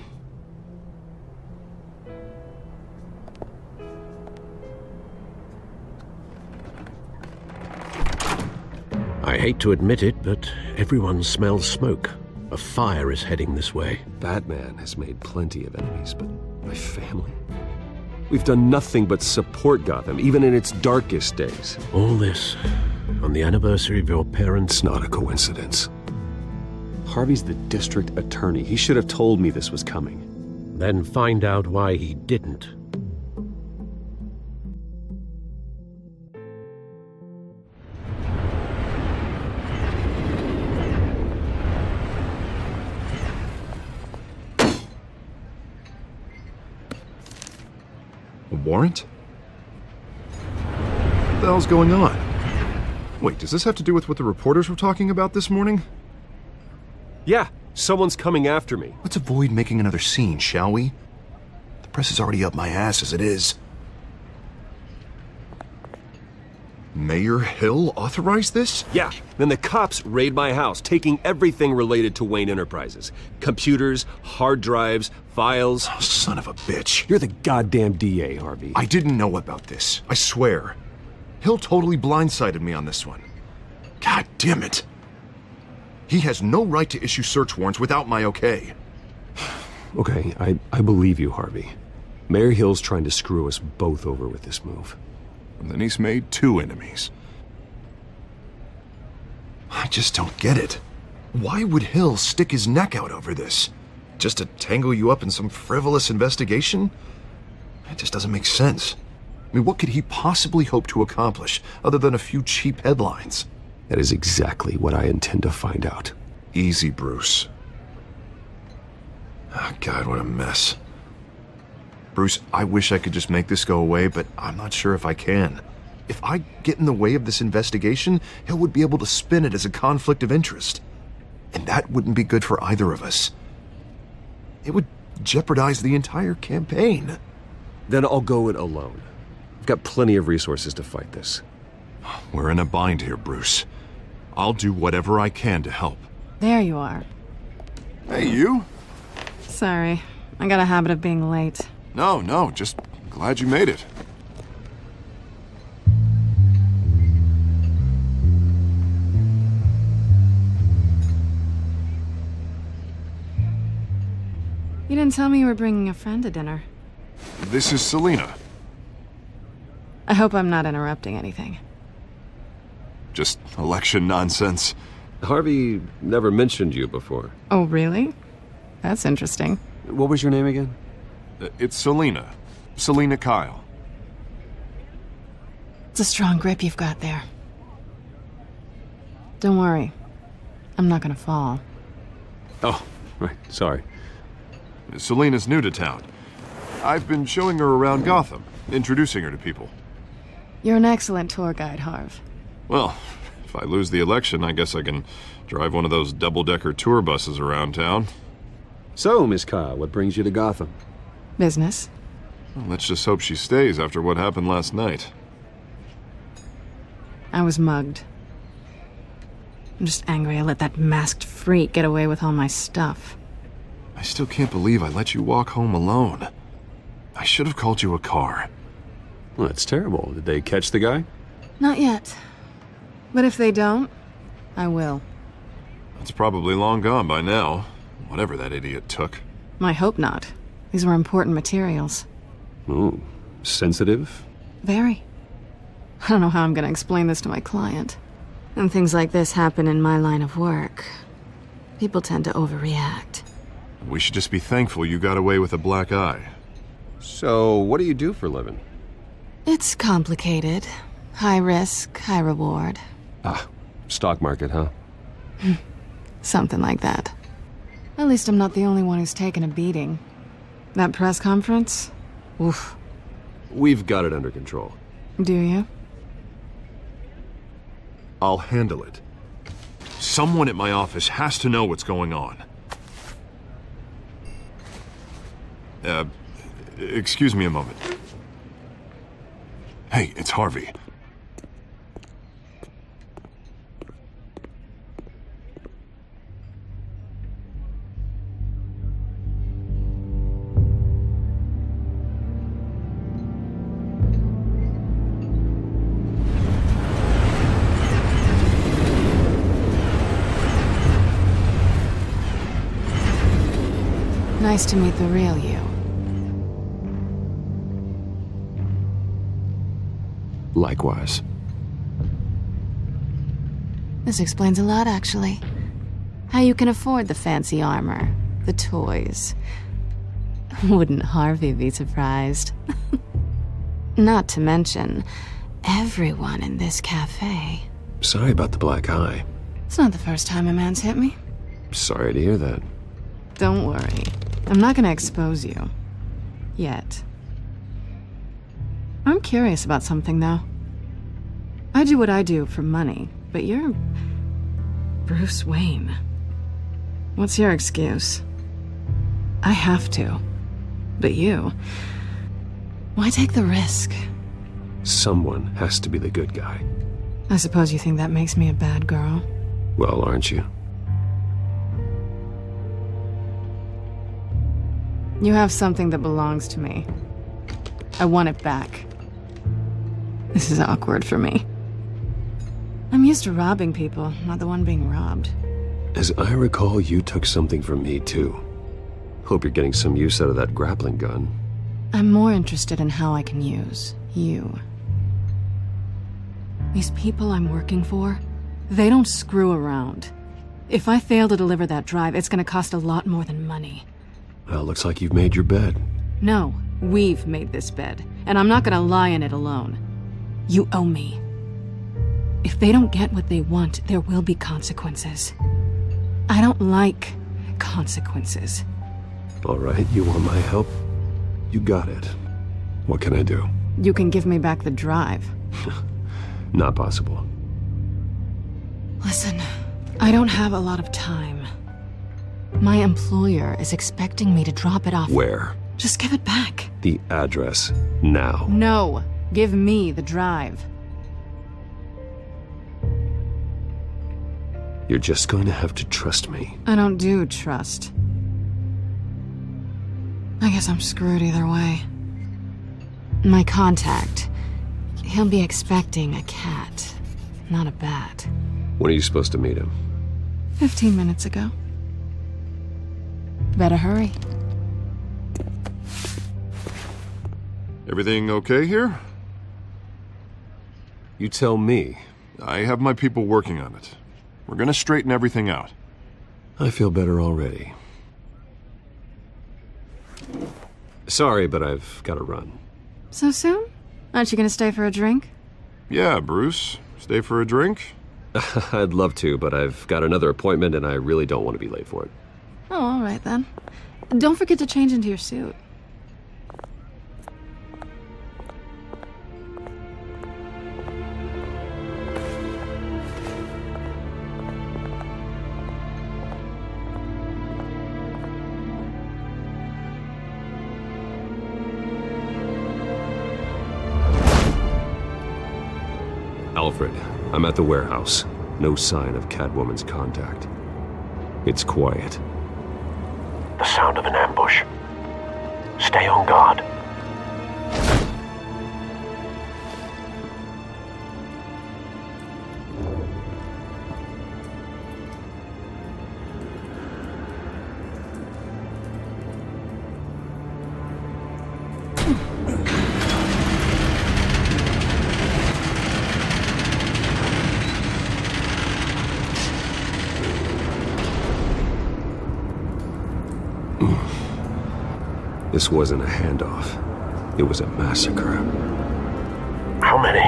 I hate to admit it, but everyone smells smoke. A fire is heading this way. Batman has made plenty of enemies, but my family? We've done nothing but support Gotham, even in its darkest days. All this on the anniversary of your parents'... It's not a coincidence. Harvey's the district attorney. He should have told me this was coming. Then find out why he didn't. A warrant? What the hell's going on? Wait, does this have to do with what the reporters were talking about this morning? Yeah, someone's coming after me. Let's avoid making another scene, shall we? The press is already up my ass as it is. Mayor Hill authorized this? Yeah, then the cops raid my house, taking everything related to Wayne Enterprises. Computers, hard drives, files. Oh, son of a bitch. You're the goddamn DA, Harvey. I didn't know about this. I swear. Hill totally blindsided me on this one. God damn it. He has no right to issue search warrants without my okay. Okay, I believe you, Harvey. Mayor Hill's trying to screw us both over with this move. And then he's made 2 enemies. I just don't get it. Why would Hill stick his neck out over this? just to tangle you up in some frivolous investigation? It just doesn't make sense. I mean, what could he possibly hope to accomplish other than a few cheap headlines? That is exactly what I intend to find out. Easy, Bruce. Oh, God, what a mess. Bruce, I wish I could just make this go away, but I'm not sure if I can. If I get in the way of this investigation, Hill would be able to spin it as a conflict of interest. And that wouldn't be good for either of us. It would jeopardize the entire campaign. Then I'll go it alone. I've got plenty of resources to fight this. We're in a bind here, Bruce. I'll do whatever I can to help. There you are. Hey, you? Sorry. I got a habit of being late. No, just glad you made it. You didn't tell me you were bringing a friend to dinner. This is Selina. I hope I'm not interrupting anything. Just election nonsense. Harvey never mentioned you before. Oh, really? That's interesting. What was your name again? It's Selina. Selina Kyle. It's a strong grip you've got there. Don't worry. I'm not gonna fall. Oh, right. Sorry. Selina's new to town. I've been showing her around Gotham, introducing her to people. You're an excellent tour guide, Harv. Well, if I lose the election, I guess I can drive one of those double-decker tour buses around town. So, Miss Kyle, what brings you to Gotham? Business. Well, let's just hope she stays after what happened last night. I was mugged. I'm just angry I let that masked freak get away with all my stuff. I still can't believe I let you walk home alone. I should have called you a car. Well, that's terrible. Did they catch the guy? Not yet. But if they don't, I will. It's probably long gone by now, whatever that idiot took. I hope not. These were important materials. Ooh, sensitive? Very. I don't know how I'm gonna explain this to my client. And things like this happen in my line of work. People tend to overreact. We should just be thankful you got away with a black eye. So, what do you do for a living? It's complicated. High risk, high reward. Ah, stock market, huh? Something like that. At least I'm not the only one who's taken a beating. That press conference? Oof. We've got it under control. Do you? I'll handle it. Someone at my office has to know what's going on. Excuse me a moment. Hey, it's Harvey. Nice to meet the real you. Likewise. This explains a lot, actually. How you can afford the fancy armor, the toys. Wouldn't Harvey be surprised? Not to mention, everyone in this cafe. Sorry about the black eye. It's not the first time a man's hit me. Sorry to hear that. Don't worry. I'm not gonna expose you. Yet. I'm curious about something, though. I do what I do for money, but you're Bruce Wayne. What's your excuse? I have to. But you... why take the risk? Someone has to be the good guy. I suppose you think that makes me a bad girl. Well, aren't you? You have something that belongs to me. I want it back. This is awkward for me. I'm used to robbing people, not the one being robbed. As I recall, you took something from me, too. Hope you're getting some use out of that grappling gun. I'm more interested in how I can use you. These people I'm working for, they don't screw around. If I fail to deliver that drive, it's gonna cost a lot more than money. Well, looks like you've made your bed. No, we've made this bed, and I'm not gonna lie in it alone. You owe me. If they don't get what they want, there will be consequences. I don't like consequences. All right, you want my help? You got it. What can I do? You can give me back the drive. Not possible. Listen, I don't have a lot of time. My employer is expecting me to drop it off. Where? Just give it back. The address, now. No, give me the drive. You're just going to have to trust me. I don't do trust. I guess I'm screwed either way. My contact, he'll be expecting a cat, not a bat. When are you supposed to meet him? 15 minutes ago. Better hurry. Everything okay here? You tell me. I have my people working on it. We're gonna straighten everything out. I feel better already. Sorry, but I've got to run. So soon? Aren't you gonna stay for a drink? Yeah, Bruce. Stay for a drink? I'd love to, but I've got another appointment and I really don't want to be late for it. Oh, all right then. Don't forget to change into your suit. Alfred, I'm at the warehouse. No sign of Catwoman's contact. It's quiet. The sound of an ambush. Stay on guard. This wasn't a handoff. It was a massacre. How many?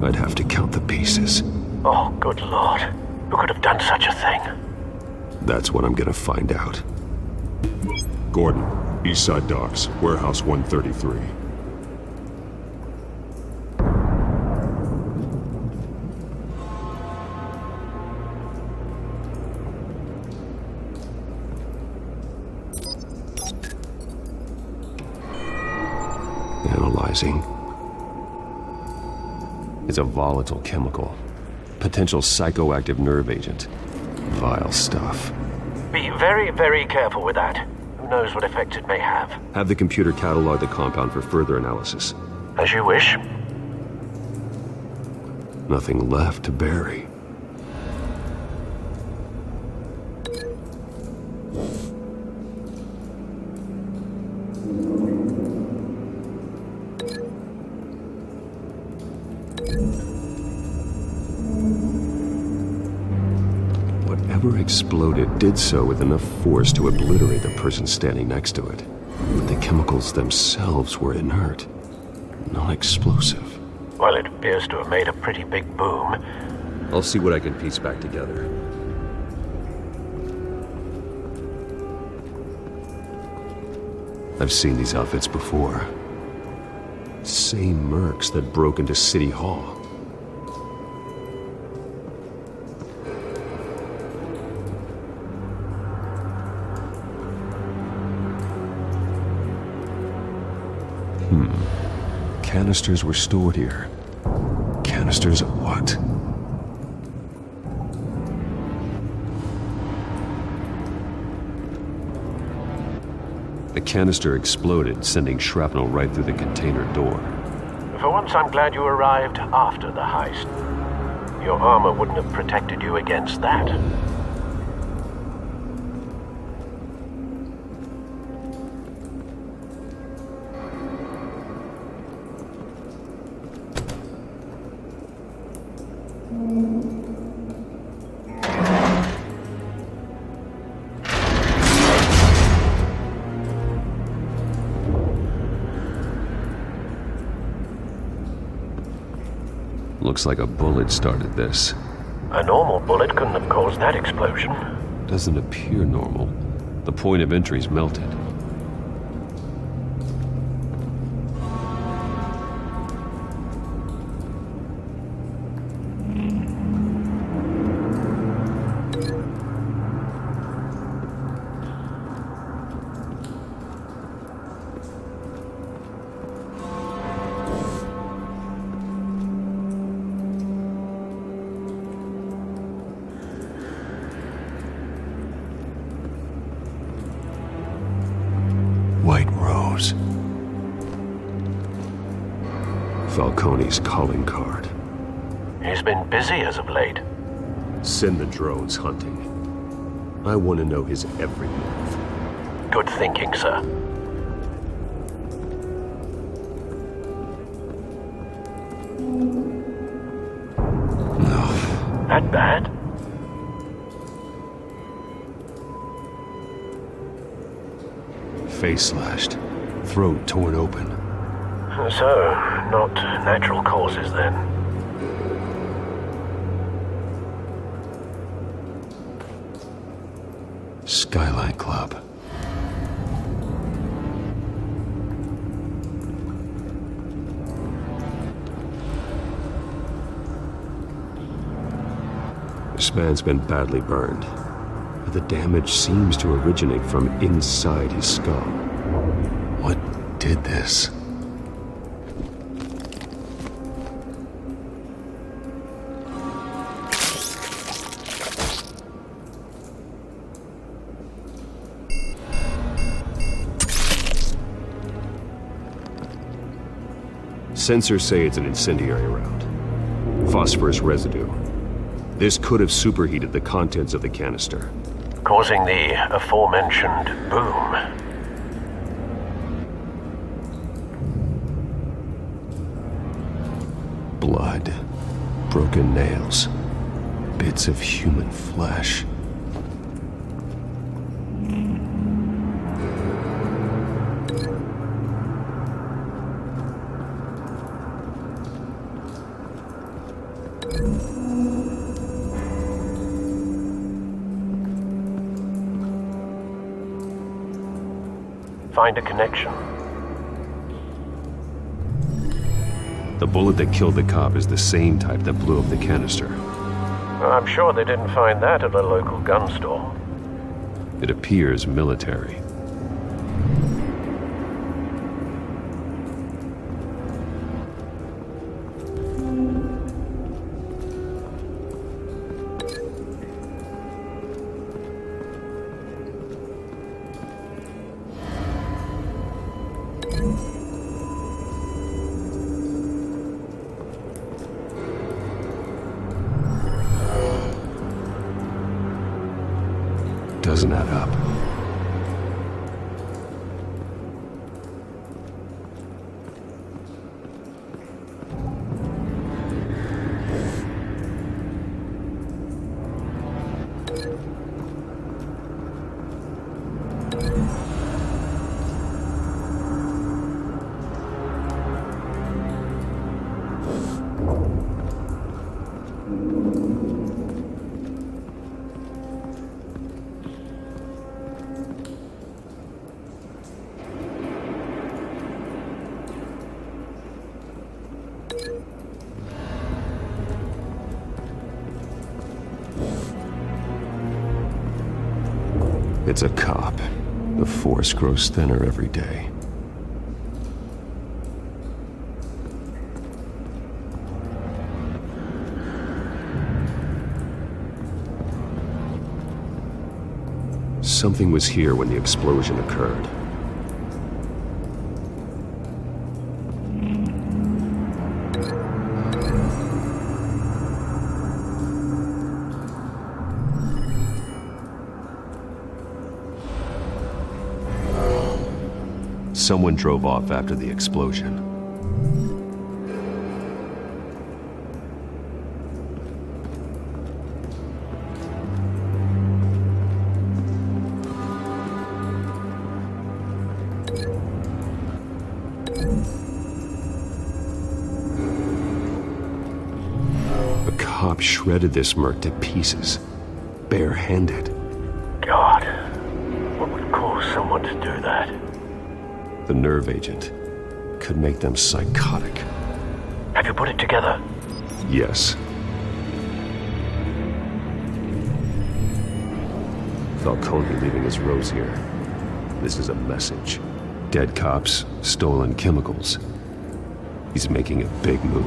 I'd have to count the pieces. Oh, good Lord. Who could have done such a thing? That's what I'm gonna find out. Gordon, Eastside Docks, Warehouse 133. Analyzing. It's a volatile chemical. Potential psychoactive nerve agent. Vile stuff. Be very, very careful with that. Who knows what effect it may have. Have the computer catalog the compound for further analysis. As you wish. Nothing left to bury. Whatever exploded did so with enough force to obliterate the person standing next to it. But the chemicals themselves were inert, non-explosive. Well, it appears to have made a pretty big boom. I'll see what I can piece back together. I've seen these outfits before. Same mercs that broke into City Hall. Canisters were stored here. Canisters of what? The canister exploded, sending shrapnel right through the container door. For once, I'm glad you arrived after the heist. Your armor wouldn't have protected you against that. Looks like a bullet started this. A normal bullet couldn't have caused that explosion. Doesn't appear normal. The point of entry's melted. White Rose. Falcone's calling card. He's been busy as of late. Send the drones hunting. I want to know his every move. Good thinking, sir. That bad? Face slashed. Throat torn open. So, not natural causes then. Skyline Club. This man's been badly burned, but the damage seems to originate from inside his skull. What did this? Sensors say it's an incendiary round. Phosphorus residue. This could have superheated the contents of the canister, causing the aforementioned boom. Blood, broken nails, bits of human flesh. Find a connection. The bullet that killed the cop is the same type that blew up the canister. I'm sure they didn't find that at a local gun store. It appears military. Doesn't add up. It's a cop. The force grows thinner every day. Something was here when the explosion occurred. Someone drove off after the explosion. shredded this merc to pieces, barehanded. God, what would cause someone to do that? The nerve agent could make them psychotic. Have you put it together? Yes. Falcone leaving his rose here. This is a message. Dead cops, stolen chemicals. He's making a big move.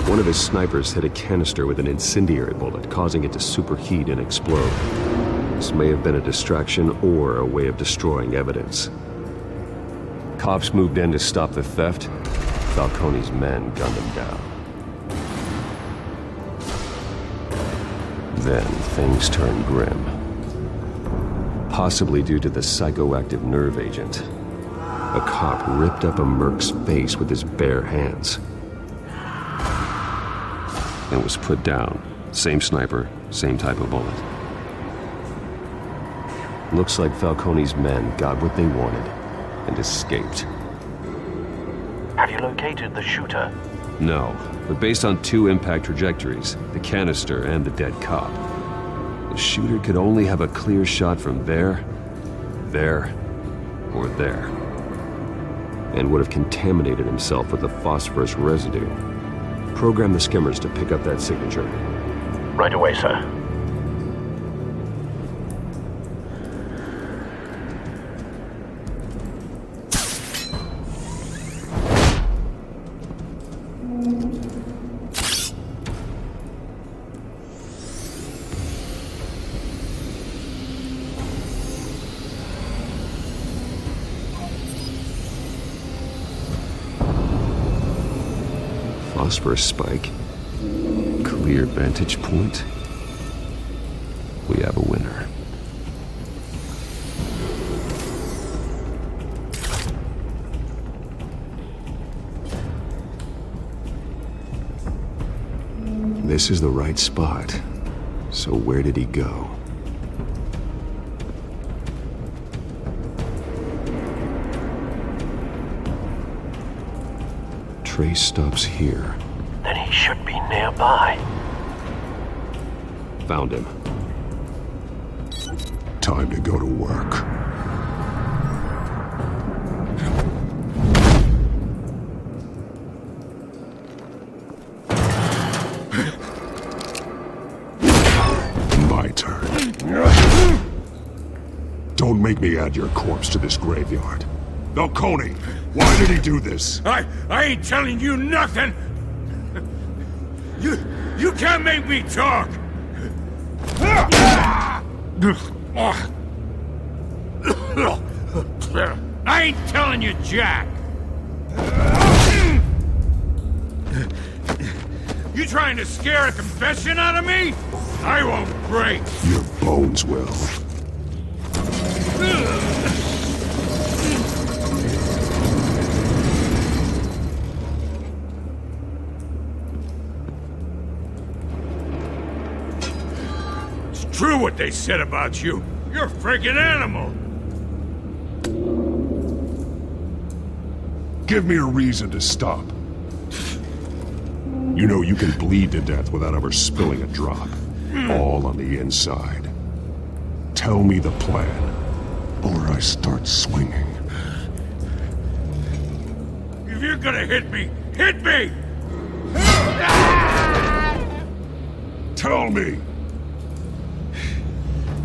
One of his snipers hit a canister with an incendiary bullet, causing it to superheat and explode. This may have been a distraction or a way of destroying evidence. Cops moved in to stop the theft. Falcone's men gunned him down. Then things turned grim. Possibly due to the psychoactive nerve agent. A cop ripped up a merc's face with his bare hands. And was put down. Same sniper, same type of bullet. Looks like Falcone's men got what they wanted and escaped. Have you located the shooter? No, but based on 2 impact trajectories, the canister and the dead cop, the shooter could only have a clear shot from there, or there, and would have contaminated himself with the phosphorus residue. Program the skimmers to pick up that signature. Right away, sir. Phosphorus spike. Clear vantage point. We have a winner. This is the right spot. So where did he go? Trace stops here. Then he should be nearby. Found him. Time to go to work. My turn. Don't make me add your corpse to this graveyard. Falcone, why did he do this? I ain't telling you nothing! You can't make me talk! I ain't telling you jack! You trying to scare a confession out of me? I won't break! Your bones will. True what they said about you. You're a friggin' animal. Give me a reason to stop. You know you can bleed to death without ever spilling a drop. All on the inside. Tell me the plan, or I start swinging. If you're gonna hit me, hit me! Tell me!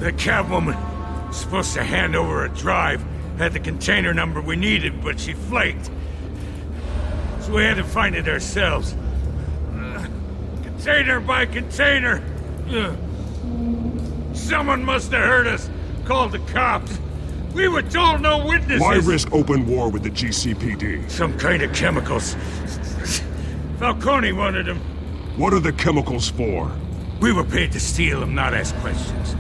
The Catwoman was supposed to hand over a drive, had the container number we needed, but she flaked. So we had to find it ourselves. Container by container. Someone must have heard us, called the cops. We were told no witnesses. Why risk open war with the GCPD? Some kind of chemicals. Falcone wanted them. What are the chemicals for? We were paid to steal them, not ask questions.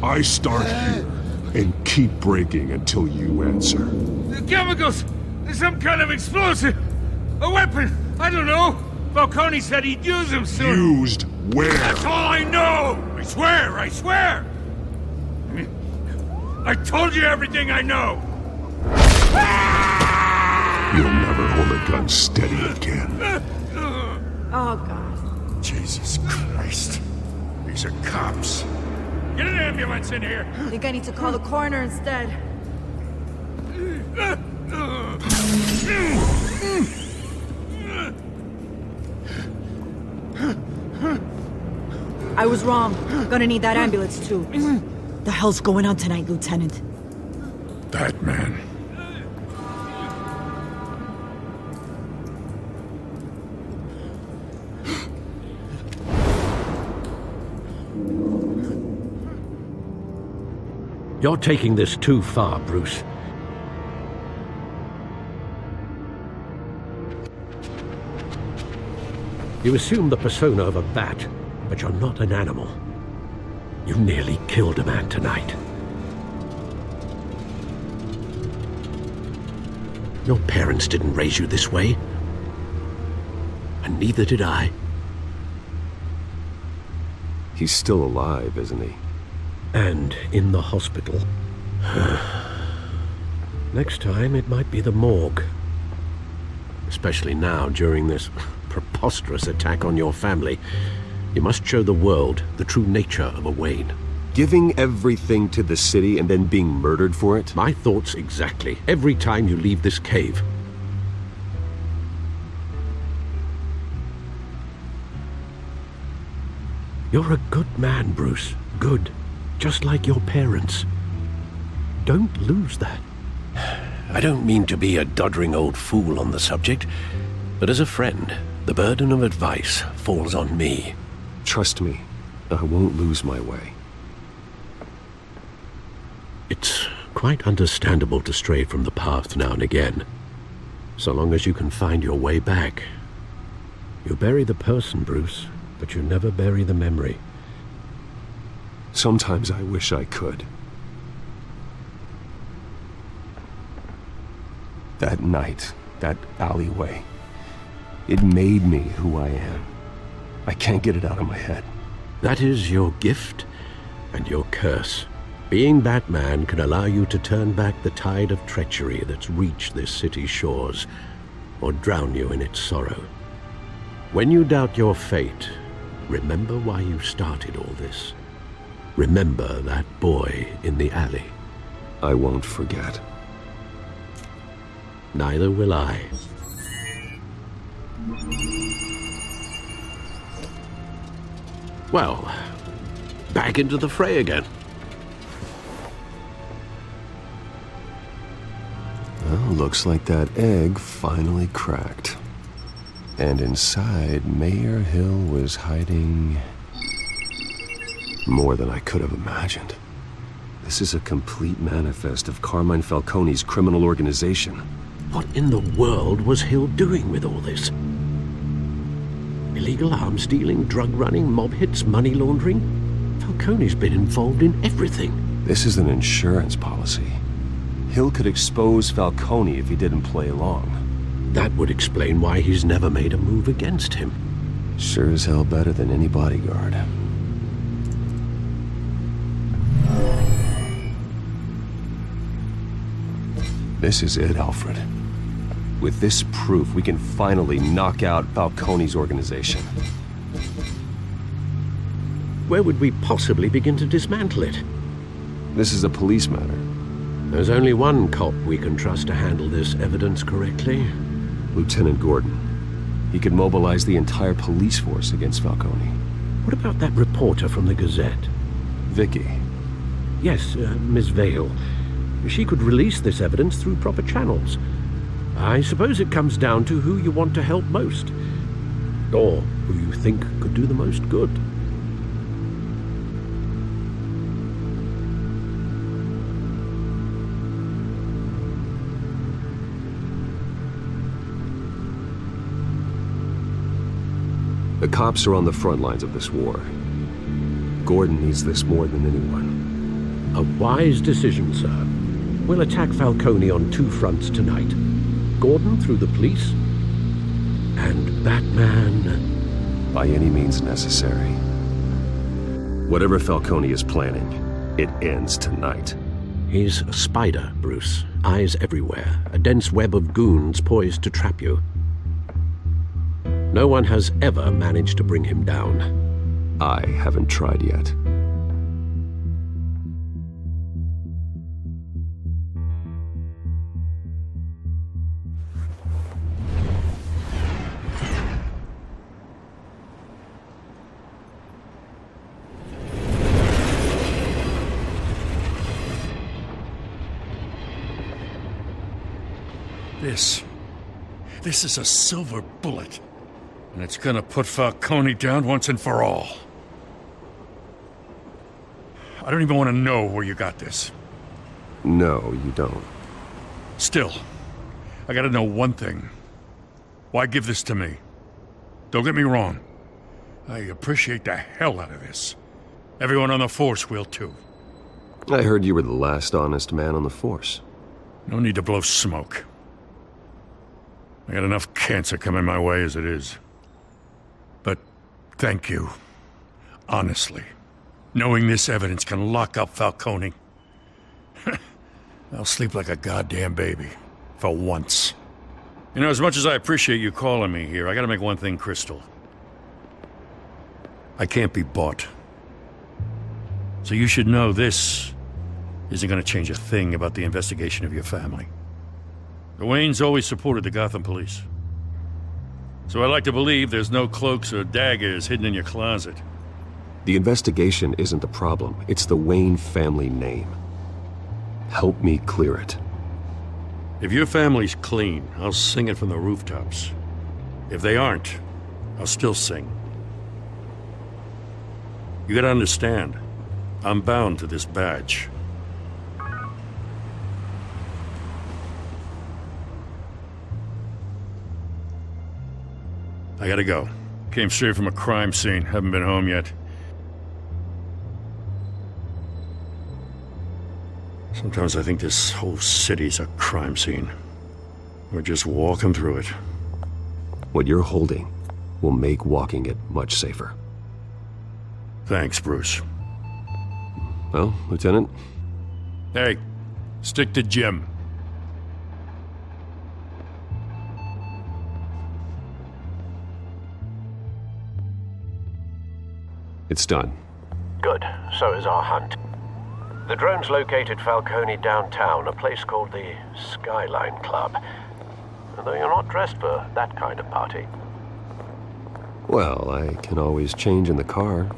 I start here and keep breaking until you answer. The chemicals! Some kind of explosive! A weapon! I don't know! Falcone said he'd use him soon. Used where? That's all I know! I swear, I swear! I told you everything I know! You'll never hold a gun steady again. Oh, God. Jesus Christ. These are cops. Get an ambulance in here! I think I need to call the coroner instead. I was wrong. Gonna need that ambulance, too. The hell's going on tonight, Lieutenant? Batman. You're taking this too far, Bruce. You assume the persona of a bat, but you're not an animal. You nearly killed a man tonight. Your parents didn't raise you this way. And neither did I. He's still alive, isn't he? And in the hospital. Next time, it might be the morgue. Especially now, during this preposterous attack on your family. You must show the world the true nature of a Wayne. Giving everything to the city and then being murdered for it? My thoughts exactly. Every time you leave this cave. You're a good man, Bruce. Good. Just like your parents. Don't lose that. I don't mean to be a doddering old fool on the subject, but as a friend, the burden of advice falls on me. Trust me, I won't lose my way. It's quite understandable to stray from the path now and again, so long as you can find your way back. You bury the person, Bruce, but you never bury the memory. Sometimes I wish I could. That night, that alleyway, it made me who I am. I can't get it out of my head. That is your gift and your curse. Being Batman can allow you to turn back the tide of treachery that's reached this city's shores, or drown you in its sorrow. When you doubt your fate, remember why you started all this. Remember that boy in the alley. I won't forget. Neither will I. Well, back into the fray again. Well, looks like that egg finally cracked. And inside, Mayor Hill was hiding more than I could have imagined. This is a complete manifest of Carmine Falcone's criminal organization. What in the world was Hill doing with all this? Illegal arms dealing, drug running, mob hits, money laundering? Falcone's been involved in everything. This is an insurance policy. Hill could expose Falcone if he didn't play along. That would explain why he's never made a move against him. Sure as hell better than any bodyguard. This is it, Alfred. With this proof, we can finally knock out Falcone's organization. Where would we possibly begin to dismantle it? This is a police matter. There's only one cop we can trust to handle this evidence correctly. Lieutenant Gordon. He could mobilize the entire police force against Falcone. What about that reporter from the Gazette? Vicky. Yes, Miss Vale. She could release this evidence through proper channels. I suppose it comes down to who you want to help most. Or who you think could do the most good. The cops are on the front lines of this war. Gordon needs this more than anyone. A wise decision, sir. We'll attack Falcone on two fronts tonight. Gordon through the police, And Batman... By any means necessary. Whatever Falcone is planning, it ends tonight. He's a spider, Bruce. Eyes everywhere. A dense web of goons poised to trap you. No one has ever managed to bring him down. I haven't tried yet. This is a silver bullet. And it's gonna put Falcone down once and for all. I don't even want to know where you got this. No, you don't. Still, I gotta know one thing. Why give this to me? Don't get me wrong. I appreciate the hell out of this. Everyone on the Force will too. I heard you were the last honest man on the Force. No need to blow smoke. I got enough cancer coming my way as it is. But thank you. Honestly. Knowing this evidence can lock up Falcone. I'll sleep like a goddamn baby. For once. You know, as much as I appreciate you calling me here, I gotta make one thing crystal. I can't be bought. So you should know this isn't gonna change a thing about the investigation of your family. The Waynes always supported the Gotham police. So I like to believe there's no cloaks or daggers hidden in your closet. The investigation isn't the problem. It's the Wayne family name. Help me clear it. If your family's clean, I'll sing it from the rooftops. If they aren't, I'll still sing. You gotta understand, I'm bound to this badge. I gotta go. Came straight from a crime scene. Haven't been home yet. Sometimes I think this whole city's a crime scene. We're just walking through it. What you're holding will make walking it much safer. Thanks, Bruce. Well, Lieutenant? Hey, stick to Jim. It's done. Good. So is our hunt. The drones located Falcone downtown, a place called the Skyline Club. Though you're not dressed for that kind of party. Well, I can always change in the car.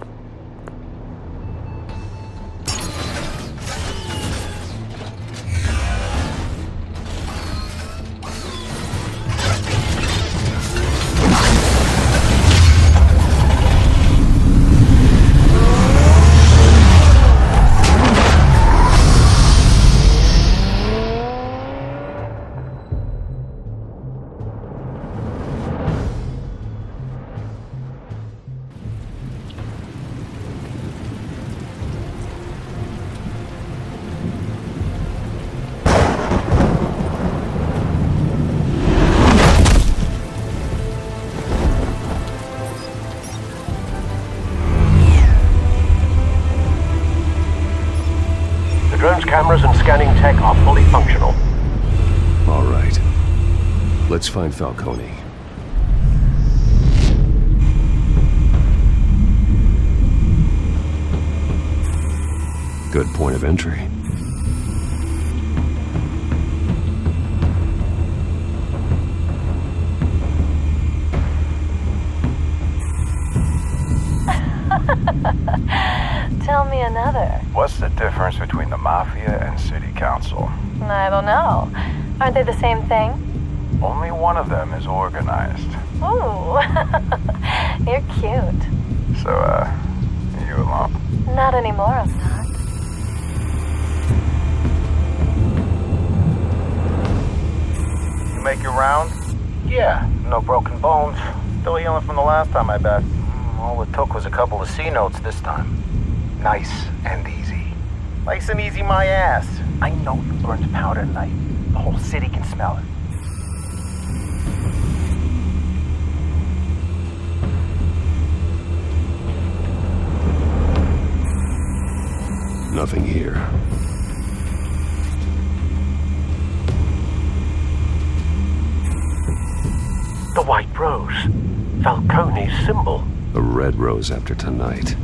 Cameras and scanning tech are fully functional. All right. Let's find Falcone. Good point of entry. Tell me another. What's the difference between the Mafia and City Council? I don't know. Aren't they the same thing? Only one of them is organized. Ooh, you're cute. So, you alone? Not anymore, I'm not. You make your round? Yeah, no broken bones. Still healing from the last time, I bet. All it took was a couple of C notes this time. Nice and easy. Nice and easy, my ass. I know you burned powder tonight. The whole city can smell it. Nothing here. The white rose. Falcone's symbol. A red rose after tonight.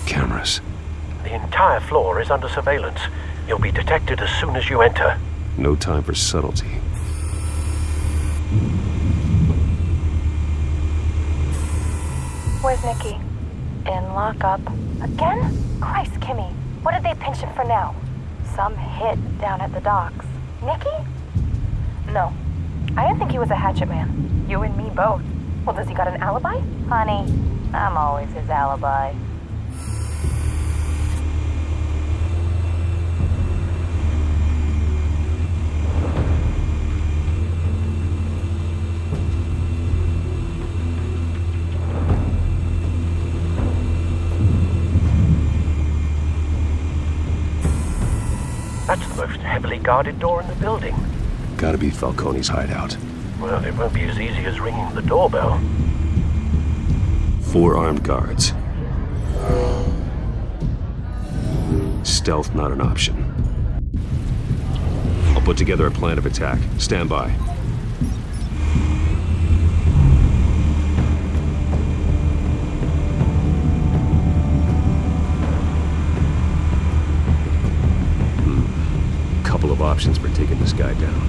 Cameras. The entire floor is under surveillance. You'll be detected as soon as you enter. No time for subtlety. Where's Nicky? In lockup. Again? Christ, Kimmy. What did they pinch him for now? Some hit down at the docks. Nicky? No. I didn't think he was a hatchet man. You and me both. Well, does he got an alibi? Honey, I'm always his alibi. That's the most heavily guarded door in the building. Gotta be Falcone's hideout. Well, it won't be as easy as ringing the doorbell. 4 armed guards. Stealth not an option. I'll put together a plan of attack. Stand by. Couple of options for taking this guy down.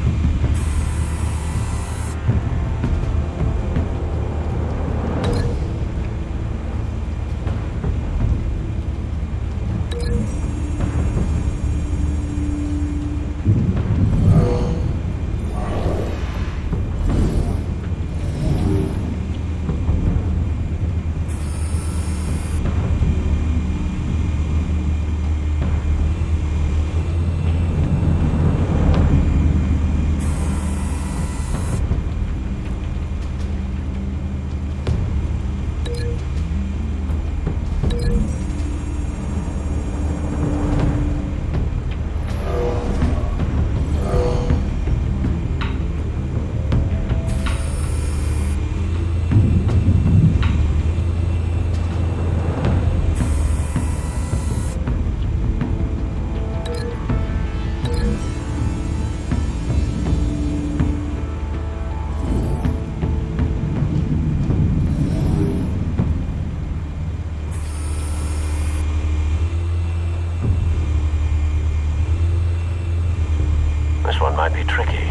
This one might be tricky.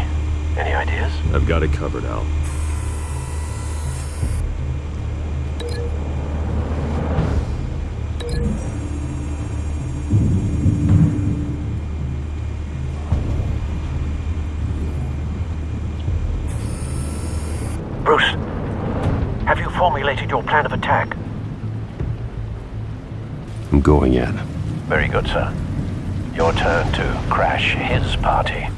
Any ideas? I've got it covered, Al. Bruce, have you formulated your plan of attack? I'm going in. Very good, sir. Your turn to crash his party.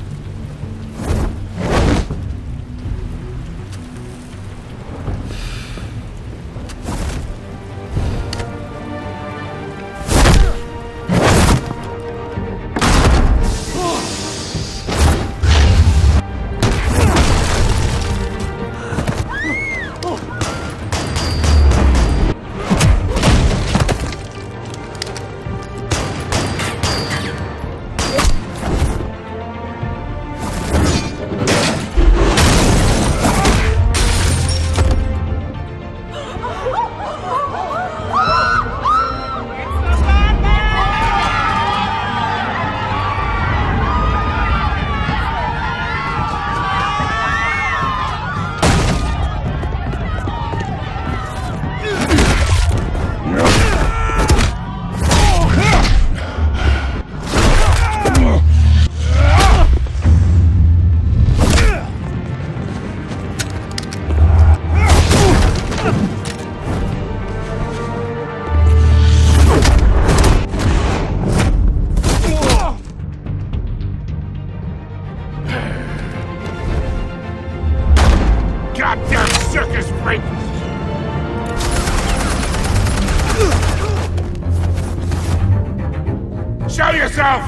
yourself!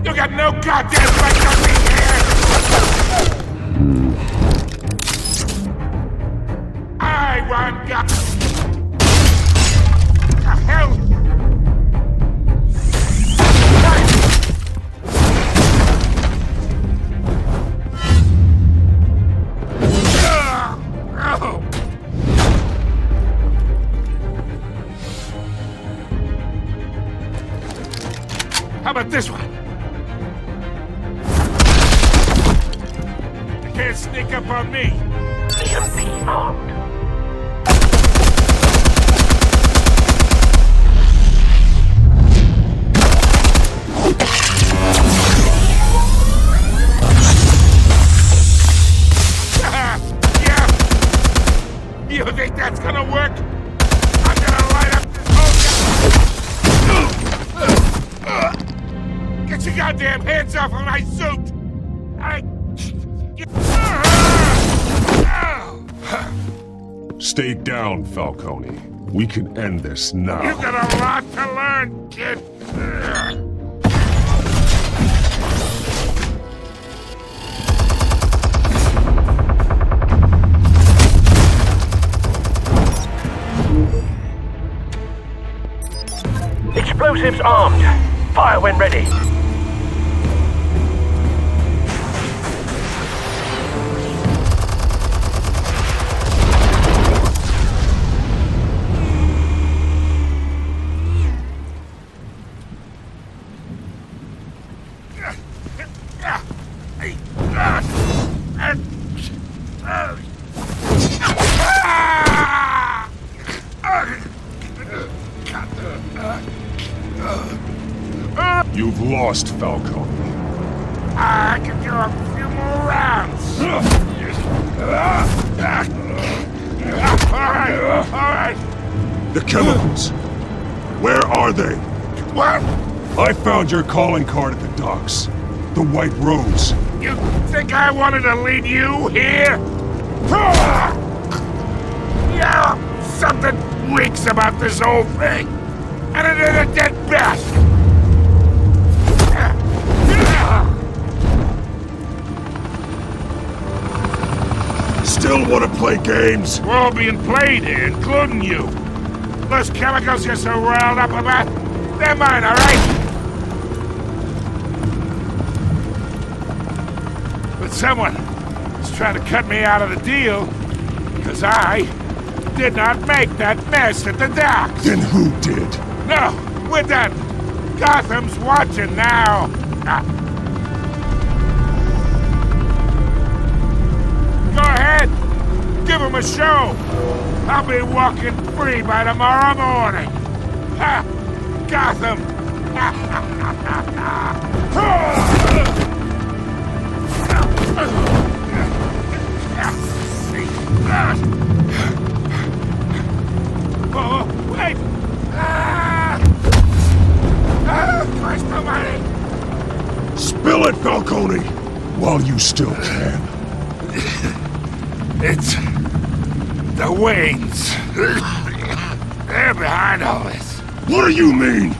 You got no goddamn right to be here! I want God. The hell? How about this one? You can't sneak up on me. EMP armed. Yeah. You think that's gonna work? I'm gonna light up this whole Get your goddamn hands off of my suit! Stay down, Falcone. We can end this now. You've got a lot to learn, kid. Explosives armed. Fire when ready. You've lost, Falcone. I can do a few more rounds. All right. The chemicals. Where are they? What? I found your calling card at the docks. The White Rose. You think I wanted to lead you here? Yeah, something reeks about this whole thing. And it is a dead best. Still want to play games? We're all being played here, including you. Those chemicals you're so riled up about, they're mine, all right? But someone is trying to cut me out of the deal because I did not make that mess at the docks. Then who did? No, we're done. Gotham's watching now. Go ahead. Give him a show. I'll be walking free by tomorrow morning. Ha! Gotham. Oh, wait! Christ almighty! Spill it, Falcone, while you still can. It's the Waynes. They're behind all this. What do you mean?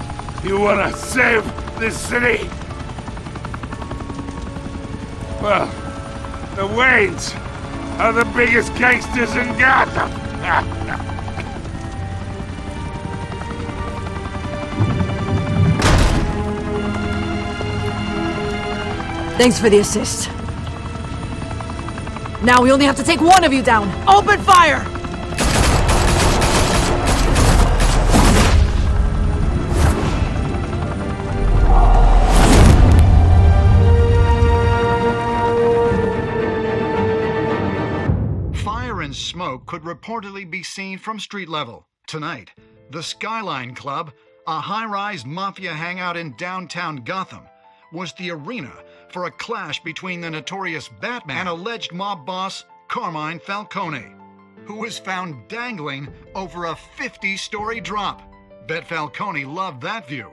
You want to save this city? Well, the Waynes are the biggest gangsters in Gotham. Thanks for the assist. Now we only have to take one of you down. Open fire! Fire and smoke could reportedly be seen from street level. Tonight, the Skyline Club, a high-rise mafia hangout in downtown Gotham, was the arena for a clash between the notorious Batman and alleged mob boss Carmine Falcone, who was found dangling over a 50-story drop. Bet Falcone loved that view.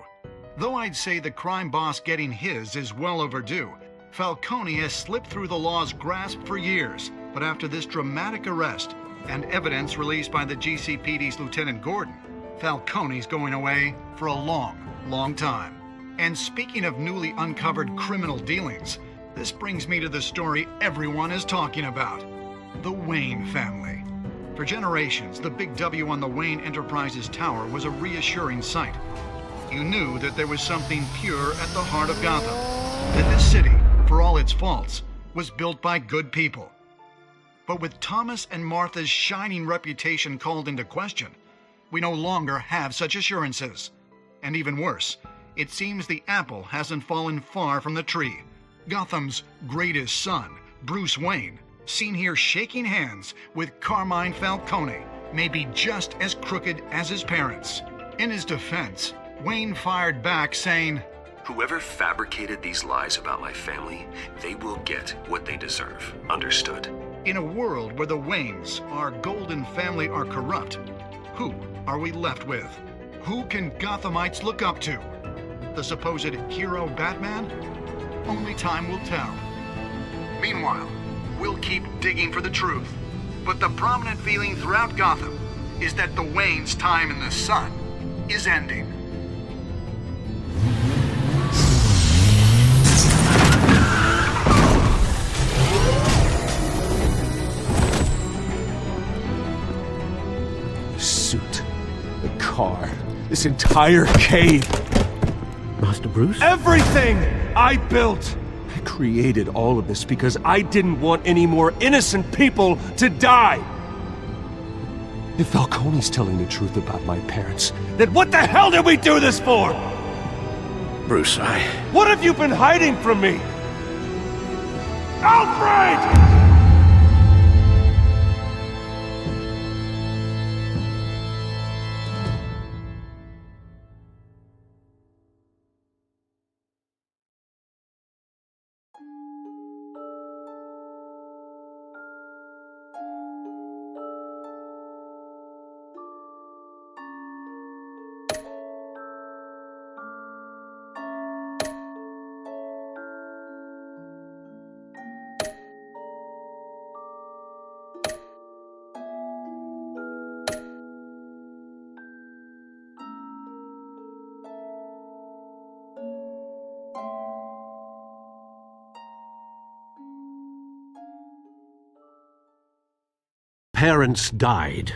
Though I'd say the crime boss getting his is well overdue, Falcone has slipped through the law's grasp for years. But after this dramatic arrest and evidence released by the GCPD's Lieutenant Gordon, Falcone's going away for a long, long time. And speaking of newly uncovered criminal dealings, this brings me to the story everyone is talking about. The Wayne family. For generations, the big W on the Wayne Enterprises tower was a reassuring sight. You knew that there was something pure at the heart of Gotham. That this city, for all its faults, was built by good people. But with Thomas and Martha's shining reputation called into question, we no longer have such assurances. And even worse, it seems the apple hasn't fallen far from the tree. Gotham's greatest son, Bruce Wayne, seen here shaking hands with Carmine Falcone, may be just as crooked as his parents. In his defense, Wayne fired back saying, "Whoever fabricated these lies about my family, they will get what they deserve. Understood?" In a world where the Waynes, our golden family, are corrupt, who are we left with? Who can Gothamites look up to? The supposed hero Batman? Only time will tell. Meanwhile, we'll keep digging for the truth. But the prominent feeling throughout Gotham is that the Waynes' time in the sun is ending. The suit, the car, this entire cave. Master Bruce? Everything I built! I created all of this because I didn't want any more innocent people to die! If Falcone's telling the truth about my parents, then what the hell did we do this for? Bruce, What have you been hiding from me? Alfred! Parents died.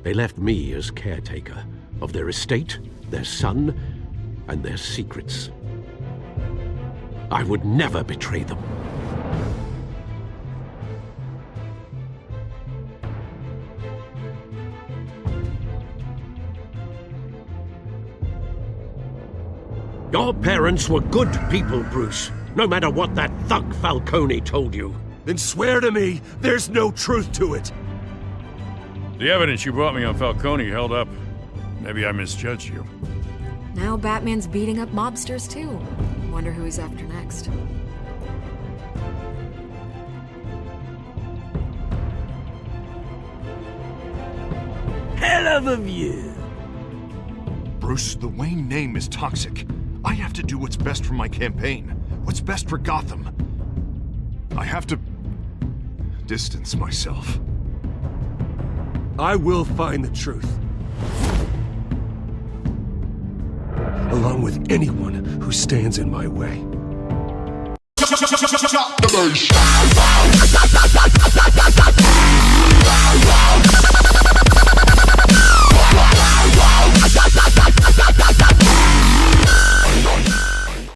They left me as caretaker of their estate, their son, and their secrets. I would never betray them. Your parents were good people, Bruce, no matter what that thug Falcone told you. Then swear to me there's no truth to it. The evidence you brought me on Falcone held up. Maybe I misjudged you. Now Batman's beating up mobsters, too. Wonder who he's after next. Hell of a view. Bruce, the Wayne name is toxic. I have to do what's best for my campaign. What's best for Gotham. I have to distance myself. I will find the truth. Along with anyone who stands in my way. Shut the